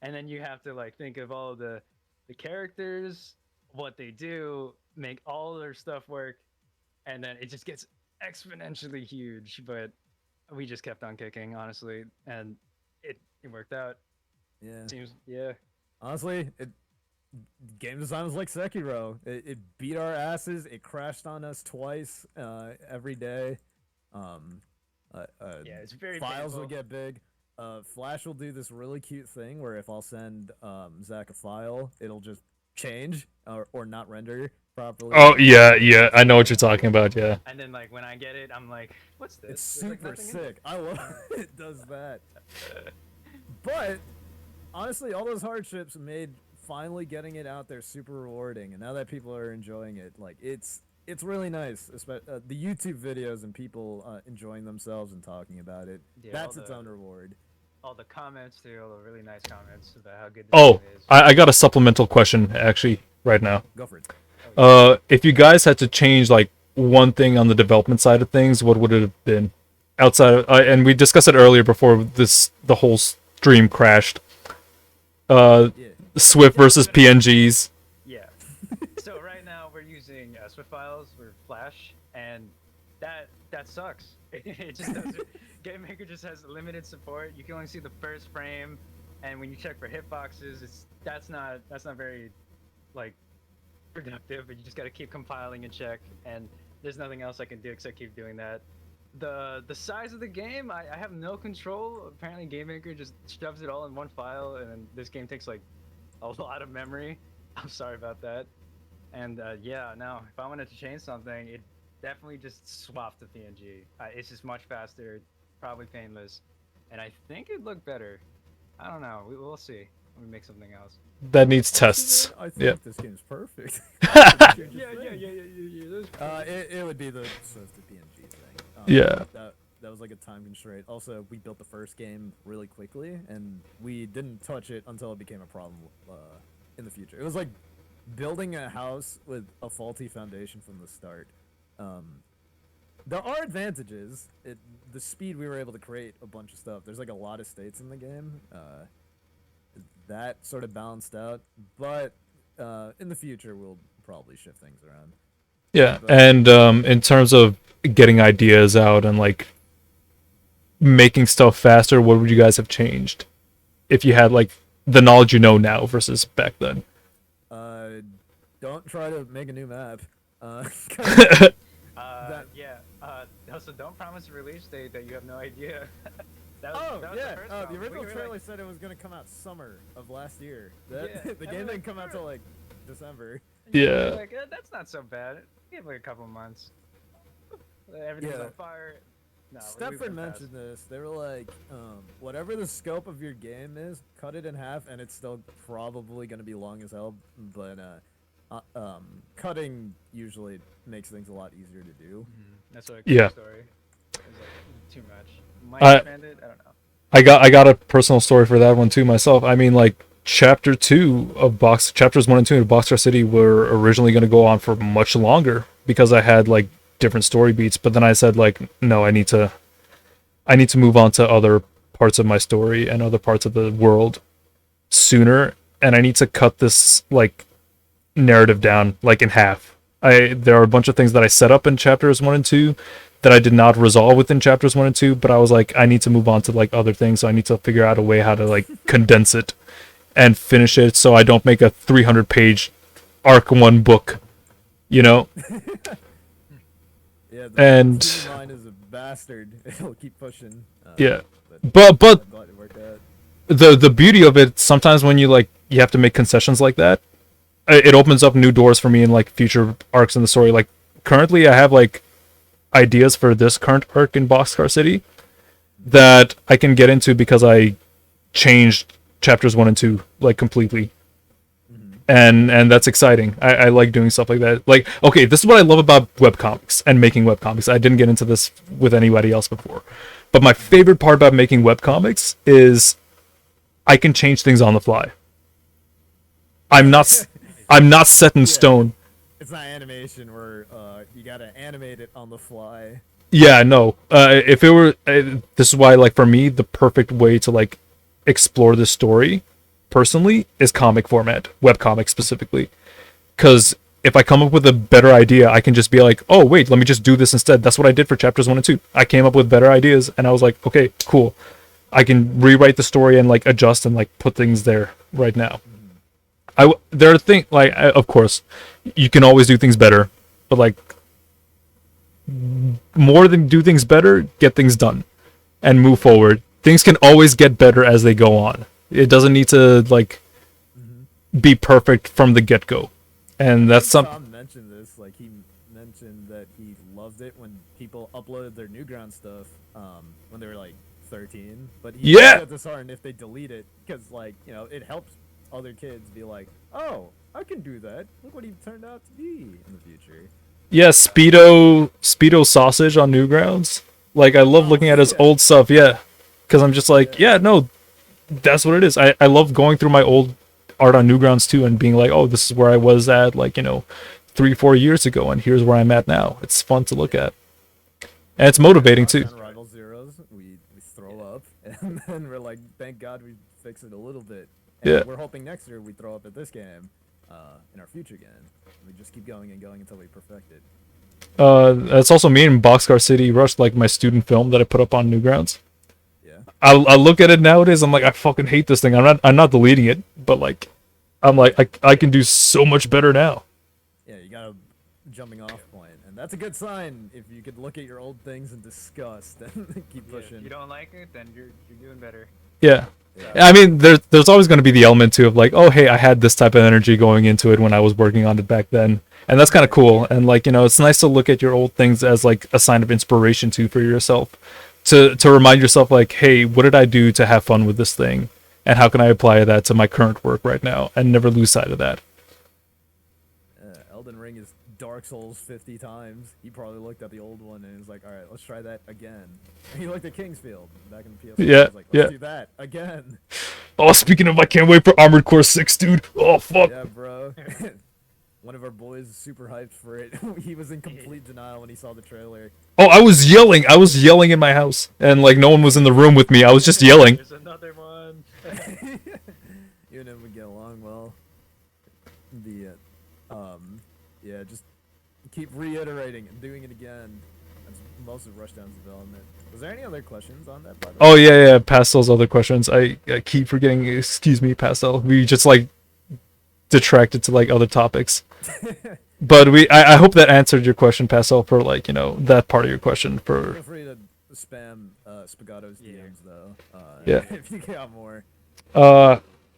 And then you have to like think of all the characters, what they do, make all their stuff work, and then it just gets exponentially huge. But we just kept on kicking, honestly, and it worked out. Yeah. Seems yeah. Honestly, game design was like Sekiro. It beat our asses. It crashed on us twice every day. Yeah, it's very Files painful. will get big. Flash will do this really cute thing where if I'll send Zach a file, it'll just change or not render properly. Oh yeah, I know what you're talking about. Yeah. And then like when I get it, I'm like, what's this? It's There's, like, super nothing in it. sick. I love it does that. But honestly, all those hardships made finally getting it out there super rewarding, and now that people are enjoying it, like it's really nice. The YouTube videos and people enjoying themselves and talking about it. Yeah, That's all its the- own reward. All the comments too, all the really nice comments about how good this Oh, game is. I got a supplemental question actually right now. Go for it. If you guys had to change like one thing on the development side of things, what would it have been? Outside of, and we discussed it earlier before the whole stream crashed. Yeah. Swift versus PNGs. Yeah. So right now we're using Swift files for Flash, and that sucks. It just doesn't. Game Maker just has limited support. You can only see the first frame, and when you check for hitboxes, that's not very like productive. But you just got to keep compiling and check, and there's nothing else I can do except keep doing that. The size of the game, I have no control. Apparently, Game Maker just shoves it all in one file, and then this game takes like a lot of memory. I'm sorry about that. And yeah, no, if I wanted to change something, it definitely just swap to PNG. It's just much faster, probably painless, and I think it'd look better. I don't know. We'll see when we make something else. That needs Honestly, tests. man, I Yeah. think this game's perfect. Yeah. It would be the Swift to PNG thing. Yeah. That was like a time constraint. Also, we built the first game really quickly, and we didn't touch it until it became a problem in the future. It was like building a house with a faulty foundation from the start. There are advantages. The speed we were able to create a bunch of stuff. There's like a lot of states in the game. That sort of balanced out, but in the future we'll probably shift things around. Yeah, and in terms of getting ideas out and like making stuff faster, what would you guys have changed if you had like the knowledge you know now versus back then? Don't try to make a new map. Yeah. Also, don't promise a release date that you have no idea. that Oh was yeah, the first the problem. original We were trailer like, said it was gonna come out summer of last year. Yeah, The and game we're didn't come out like, till like December. Yeah. like that's not so bad. We have like a couple months. Everything's Yeah. on fire. No, Stepford went mentioned this. They were like, whatever the scope of your game is, cut it in half, and it's still probably gonna be long as hell. But cutting usually makes things a lot easier to do. That's what a Yeah. story. It's like too much. Might I- expand it. I don't know. I got a personal story for that one too myself. I mean, like chapters 1 and 2 of Boxcar City were originally going to go on for much longer because I had like different story beats, but then I said like no, I need to move on to other parts of my story and other parts of the world sooner, and I need to cut this like narrative down like in half. There are a bunch of things that I set up in chapters 1 and 2 that I did not resolve within chapters 1 and 2, but I was like, I need to move on to like other things, so I need to figure out a way how to like condense it and finish it so I don't make a 300-page arc 1 book, you know? Yeah, And- human mind is a bastard. It'll keep pushing. Yeah. But But I'm glad it worked out. the beauty of it, sometimes when you have to make concessions like that, it opens up new doors for me in like future arcs in the story. Like currently I have like ideas for this current arc in Boxcar City that I can get into because I changed chapters 1 and 2 like completely. And that's exciting. I like doing stuff like that. Like, okay, this is what I love about webcomics and making webcomics. I didn't get into this with anybody else before. But my favorite part about making webcomics is I can change things on the fly. I'm not set in stone. It's not animation where you gotta animate it on the fly. Yeah, no. If it were, this is why, like, for me, the perfect way to like explore this story, personally, is comic format, webcomic specifically. Because if I come up with a better idea, I can just be like, oh wait, let me just do this instead. That's what I did for chapters 1 and 2. I came up with better ideas, and I was like, okay, cool. I can rewrite the story and like adjust and like put things there right now. There are things like, of course, you can always do things better, but like more than do things better, get things done and move forward. Things can always get better as they go on. It doesn't need to like be perfect from the get go, and that's something. Tom mentioned this. Like he mentioned that he loved it when people uploaded their Newgrounds stuff when they were like 13. But he Yeah. got disheartened if they delete it because like it helps other kids be like, oh, I can do that. Look what he turned out to be in the future. Yeah, Speedo sausage on Newgrounds. Like I love looking at his old stuff. Yeah, because I'm just like, yeah, no, that's what it is. I love going through my old art on Newgrounds too and being like, oh, this is where I was at, like 3-4 years ago, and here's where I'm at now. It's fun to look at, and it's motivating too. On Rival Zeros, we throw up, and then we're like, thank God we fixed it a little bit. And Yeah. we're hoping next year we throw up at this game in our future game. We just keep going and going until we perfect it. That's also me in Boxcar City Rush, like my student film that I put up on Newgrounds. Yeah. I look at it nowadays. I'm like, I fucking hate this thing. I'm not deleting it, but like, I'm like, I can do so much better now. Yeah, you got a jumping off point, and that's a good sign if you could look at your old things in disgust and keep Yeah, pushing. if you don't like it, then you're doing better. Yeah. Yeah. I mean, there's always going to be the element too of like, oh hey, I had this type of energy going into it when I was working on it back then, and that's kind of cool. And like, you know, it's nice to look at your old things as like a sign of inspiration too for yourself, to remind yourself like, hey, what did I do to have fun with this thing, and how can I apply that to my current work right now, and never lose sight of that. Elden Ring is Dark Souls 50 times. He probably looked at the old one and was like, all right, let's try that again. And he looked at Kingsfield back in the PS4. Yeah, He was like, let's yeah. do that again. Oh, speaking of, I can't wait for Armored Core 6, dude. Oh fuck. Yeah, bro. One of our boys is super hyped for it. He was in complete denial when he saw the trailer. Oh, I was yelling. I was yelling in my house, and like no one was in the room with me. I was just yelling. There's another one. You and him would get along well. Yeah, just keep reiterating and doing it again. That's most of Rushdown's development. Was there any other questions on that, by the way? Oh yeah, Pastel's other questions. I keep forgetting. Excuse me, Pastel. We just like detracted to like other topics. But I hope that answered your question, Pastel, for like, you know, that part of your question. For Feel free to spam Spagato's DMs though. Yeah. If you got more.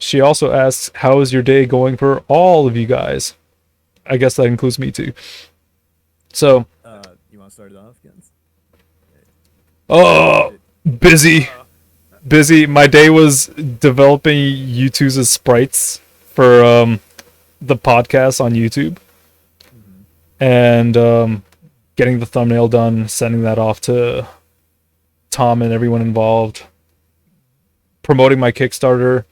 she also asks, how is your day going for all of you guys? I guess that includes me too. So, You want to start it off, Gens? oh, busy. My day was developing U2's sprites for the podcast on YouTube, and getting the thumbnail done, sending that off to Tom and everyone involved, promoting my Kickstarter.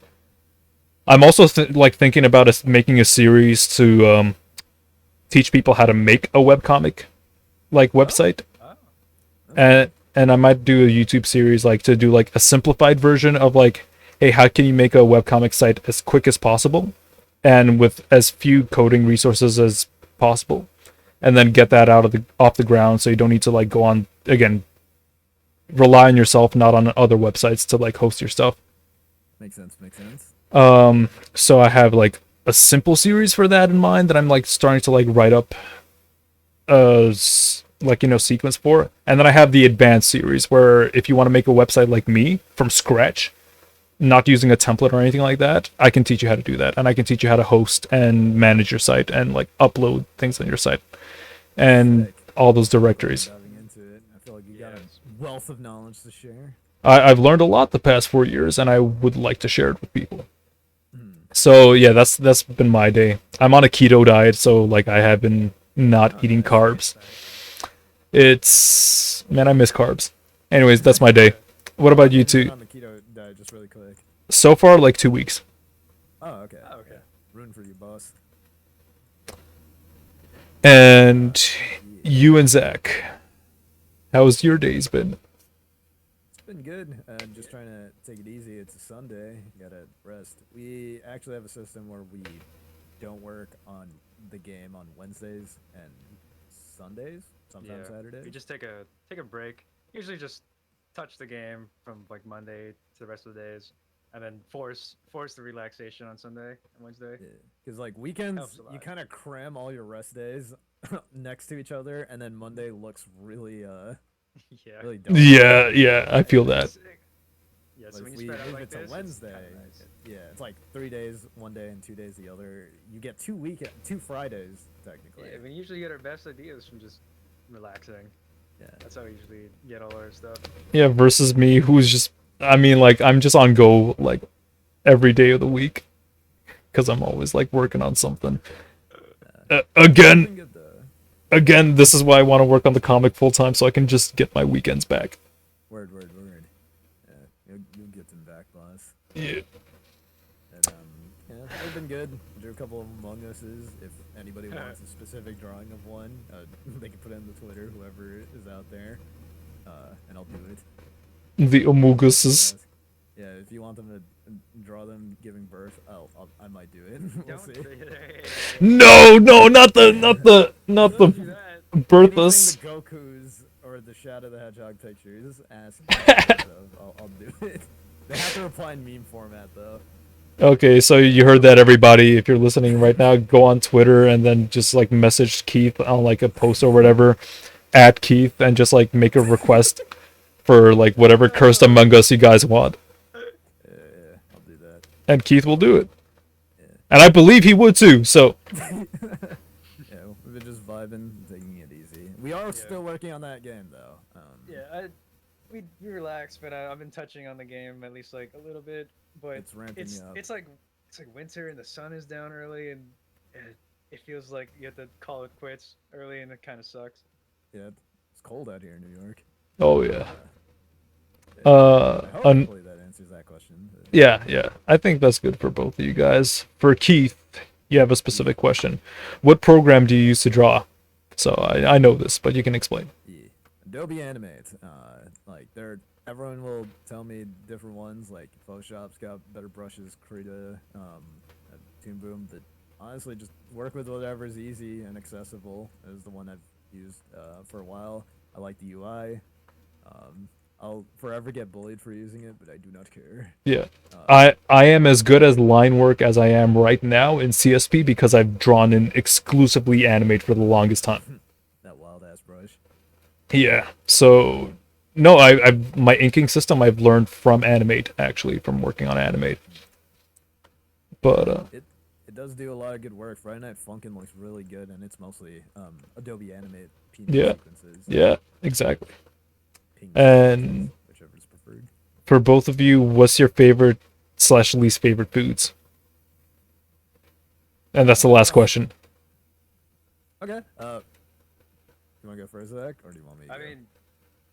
I'm also thinking about making a series to teach people how to make a webcomic website. And I might do a YouTube series to do a simplified version of hey, how can you make a webcomic site as quick as possible and with as few coding resources as possible, and then get that off the ground so you don't need to go on again, rely on yourself, not on other websites to host your stuff. Makes sense. So I have a simple series for that in mind that I'm starting to write up sequence for. And then I have the advanced series where if you want to make a website like me from scratch, not using a template or anything like that, I can teach you how to do that, and I can teach you how to host and manage your site and upload things on your site and Sick. all those directories. Diving into it, I feel like you got a wealth of knowledge to share. I've learned a lot the past 4 years, and I would like to share it with people. So yeah, that's been my day. I'm on a keto diet, so I have been not eating carbs. I miss carbs. Anyways, that's my day. What about you two? On the keto diet, just really quick. So far, 2 weeks. Oh, okay. Okay. Rooting for you, boss. And you and Zach, how's your days been? It's been good. Just trying to take it easy. It's a Sunday. Gotta rest. We actually have a system where we don't work on the game on Wednesdays and Sundays. Sometimes Saturdays. We just take a break. Usually just touch the game from Monday to the rest of the days, and then force the relaxation on Sunday and Wednesday. Because weekends, Helps a lot. you kind of cram all your rest days next to each other, and then Monday looks really Yeah. really dumb. Yeah, I feel that. Yeah, so Like, when if you spread out if like it's this, a it's Wednesday, kinda nice. yeah, it's 3 days one day and 2 days the other. You get 2 Fridays technically. Yeah, we usually get our best ideas from just relaxing. Yeah. That's how we usually get all our stuff. Yeah, versus me, who's just, I'm just on go every day of the week, because I'm always working on something. It's Again, been good, though. this is why I want to work on the comic full time, so I can just get my weekends back. Word. Yeah, you'll get them back, boss. Yeah. And yeah, they've been good. Drew a couple of Among Us's. If anybody wants a specific drawing of one, they can put it in the Twitter, whoever is out there, and I'll do it. The Amoguses. Yeah, if you want them to draw them giving birth, I might do it. We'll Don't see. do that. No, not the Don't do that. Birthless. Anything the Goku's or the Shadow the Hedgehog pictures, ask me. I'll do it. They have to reply in meme format though. Okay, so you heard that, everybody. If you're listening right now, go on Twitter and then just like message Keith on like a post or whatever at Keith and just like make a request for like whatever Cursed Among Us you guys want. Yeah, I'll do that. And Keith will do it. And I believe he would too, so. Yeah, we've been just vibing, taking it easy. We are still working on that game though. Yeah, we relaxed, but I've been touching on the game at least like a little bit. But It's ramping up. It's like winter and the sun is down early, and it feels like you have to call it quits early, and it kind of sucks. Yeah, it's cold out here in New York. Oh yeah. Hopefully that answers that question. Yeah. I think that's good for both of you guys. For Keith, you have a specific question. What program do you use to draw? So I know this, but you can explain. Yeah. Adobe Animate. Like everyone will tell me different ones. Like Photoshop's got better brushes, Krita, Toon Boom. But honestly, just work with whatever's easy and accessible. Is the one I've used for a while. I like the UI. I'll forever get bullied for using it, but I do not care. Yeah. I am as good as line work as I am right now in CSP because I've drawn in exclusively Animate for the longest time. That wild ass brush. Yeah. So no, I my inking system I've learned from Animate, actually, from working on Animate. But it does do a lot of good work. Friday Night Funkin' looks really good, and it's mostly Adobe Animate Yeah. sequences. yeah, exactly. Ping And sequences, whichever's preferred. for both of you, what's your favorite / least favorite foods? And that's the last question. Okay. You want to go first, Zach, or do you want me? To I go? mean,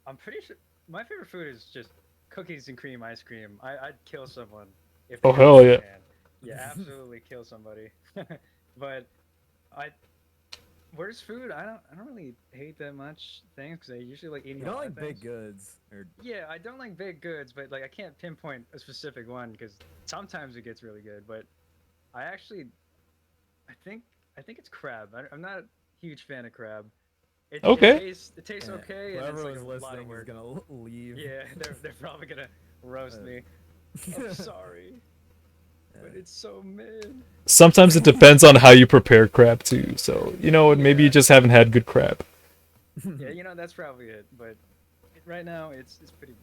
I'm pretty sure my favorite food is just cookies and cream ice cream. I'd kill someone if. Oh, they hell yeah. can. Yeah, absolutely kill somebody. But worst food? I don't really hate that much things because I usually like eating. You don't a lot like of baked things. goods, or Yeah, I don't like baked goods, but like I can't pinpoint a specific one because sometimes it gets really good. But I think it's crab. I'm not a huge fan of crab. Okay. It tastes Yeah, okay, and whoever it's like was a lot of listening is work. gonna leave. Yeah, they're probably gonna roast me. I'm sorry, but it's so mid. Sometimes it depends on how you prepare crab too. So you know what? Maybe you Yeah. just haven't had good crab. Yeah, that's probably it. But right now, it's pretty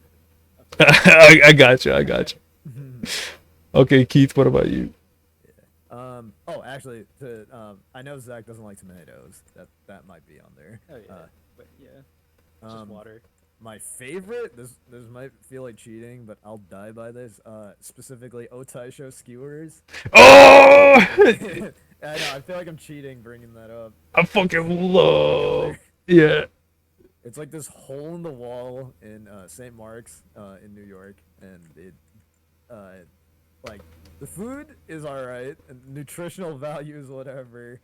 good. I got you. Okay, Keith, what about you? Oh, actually, I know Zach doesn't like tomatoes. That might be on there. Oh yeah, but yeah, it's just water. My favorite. This might feel like cheating, but I'll die by this. Specifically, Otaisho skewers. Oh! I know. I feel like I'm cheating bringing that up. I fucking love. Yeah. It's like this hole in the wall in St. Mark's in New York, and like the food is alright, and nutritional values whatever,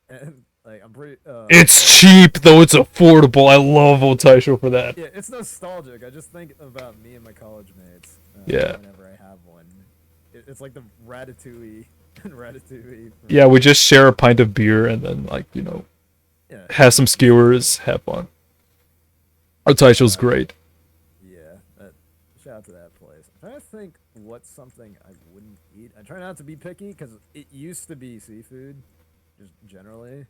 and like I'm pretty. It's cheap though. It's affordable. I love Otaisho for that. Yeah, it's nostalgic. I just think about me and my college mates. Yeah. Whenever I have one, it's like the Ratatouille. Ratatouille. Yeah, we just share a pint of beer and then Yeah. have some skewers, have fun. Otaisho's great. Yeah. Shout out to that place. I'm trying to think what's something I wouldn't eat. I try not to be picky because it used to be seafood, just generally.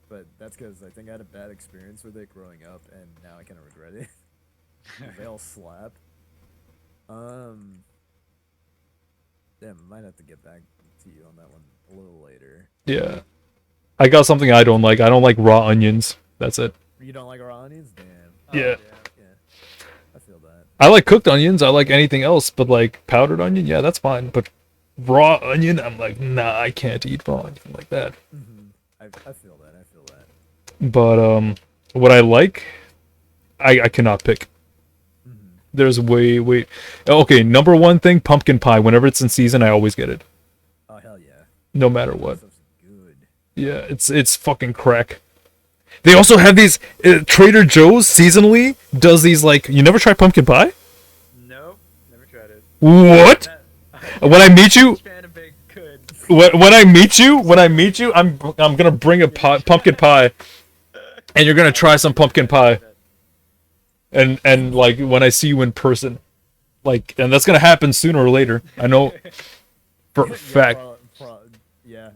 But that's because I think I had a bad experience with it growing up, and now I kind of regret it. They all slap. Damn, I might have to get back to you on that one a little later. Yeah. I got something I don't like. I don't like raw onions. That's it. You don't like raw onions? Damn. Yeah. Yeah. I feel that. I like cooked onions. I like anything else, but like powdered onion, yeah, that's fine. But raw onion, I'm like, nah, I can't eat raw onion like that. I feel that. I feel that. But what I like, I cannot pick. There's way. Okay, number one thing, pumpkin pie. Whenever it's in season, I always get it, Oh, hell yeah. no matter what. Stuff's good. Yeah, it's fucking crack. They also have these Trader Joe's seasonally does these like you never tried pumpkin pie? Nope, never tried it. What? When I meet you, Fan of baked goods. when I meet you, I'm gonna bring a pumpkin pie. and you're gonna try some pumpkin pie. And like when I see you in person, like, and that's gonna happen sooner or later. I know for a Yeah, fact. yeah,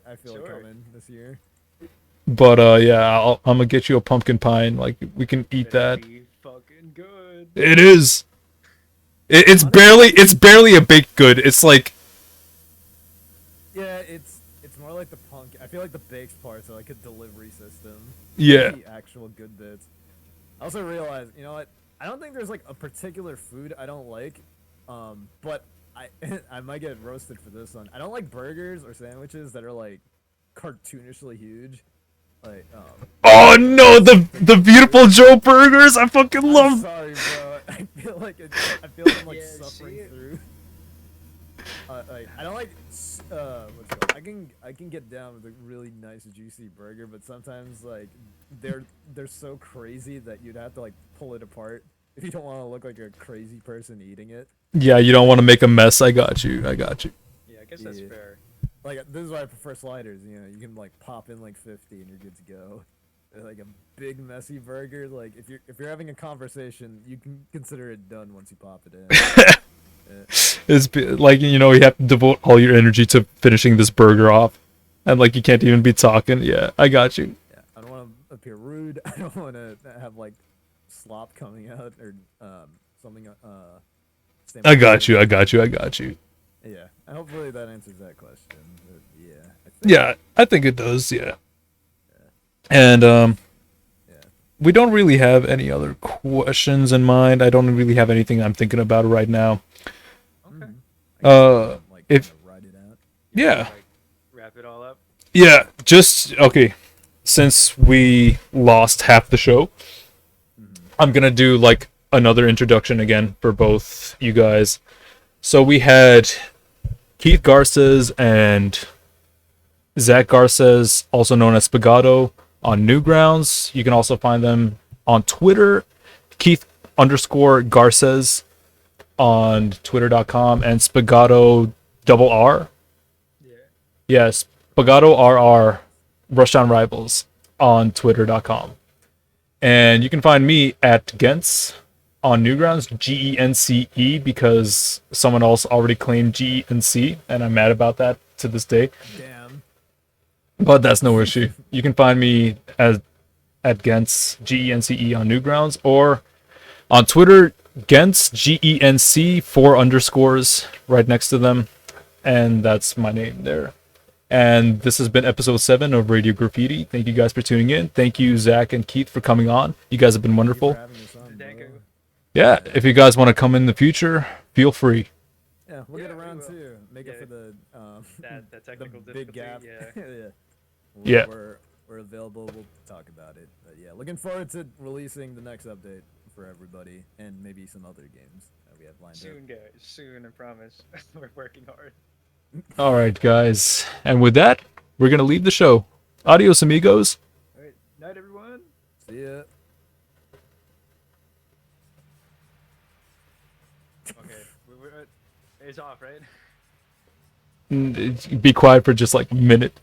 I feel it Sure. coming this year. But yeah, I'm gonna get you a pumpkin pie, and like we can eat that. Be fucking good. It is. It's barely a baked good. It's like Yeah, it's more like the punk. I feel like the baked parts are like a delivery system. yeah. The actual good bits. I also realized, you know what? I don't think there's like a particular food I don't like, but I I might get roasted for this one. I don't like burgers or sandwiches that are like cartoonishly huge. Like, Oh no, the beautiful Joe burgers. I fucking I'm love. sorry, bro. I feel like I'm like Yeah, suffering see it. through. Like I don't like what's it called? I can get down with a really nice juicy burger, but sometimes like they're so crazy that you'd have to like pull it apart if you don't want to look like a crazy person eating it. Yeah, you don't want to make a mess. I got you. I got you. Yeah, I guess that's Yeah. fair. Like this is why I prefer sliders. You know, you can like pop in like 50 and you're good to go. Like a big messy burger, like if you're having a conversation, you can consider it done once you pop it in. Like, you know, you have to devote all your energy to finishing this burger off, and like you can't even be talking. Yeah, I got you. Yeah, I don't want to appear rude. I don't want to have like slop coming out or something. Stained I with got you. food. I got you. I got you. Yeah, and hopefully that answers that question. But yeah, I think, Yeah, I think it does. Yeah. And yeah. we don't really have any other questions in mind. I don't really have anything I'm thinking about right now. Okay. Like if- kinda ride it out. Yeah. Like, wrap it all up. Yeah, just okay. Since we lost half the show, I'm gonna do like another introduction again for both you guys. So we had Keith Garces and Zach Garces, also known as Spagato, on Newgrounds. You can also find them on Twitter, Keith _ Garces on Twitter.com, and Spagato R. Yeah. Yes, Spagato RR, Rushdown Rivals on Twitter.com. And you can find me at Gence on Newgrounds, GENCE, because someone else already claimed GENC, and I'm mad about that to this day. Damn. But that's no issue. You can find me at Gence, GENCE on Newgrounds, or on Twitter, Gence, GENC, 4 underscores right next to them. And that's my name there. And this has been episode 7 of Radio Graffiti. Thank you guys for tuning in. Thank you, Zach and Keith, for coming on. You guys have been Thank you for wonderful. having us on, Thank bro. you. Yeah, if you guys want to come in the future, feel free. Yeah, we'll Yeah, get we around will. too. Make up Yeah. for the That technical the big difficulty, gap. yeah. Yeah. Yeah. We're available. We'll talk about it. But yeah, looking forward to releasing the next update for everybody and maybe some other games that we have lined Soon, guys. Soon, I promise. We're working hard. All right, guys. And with that, we're going to leave the show. Adios, amigos. All right. Night, everyone. up. See ya. Okay. It's off, right? Be quiet for just like a minute.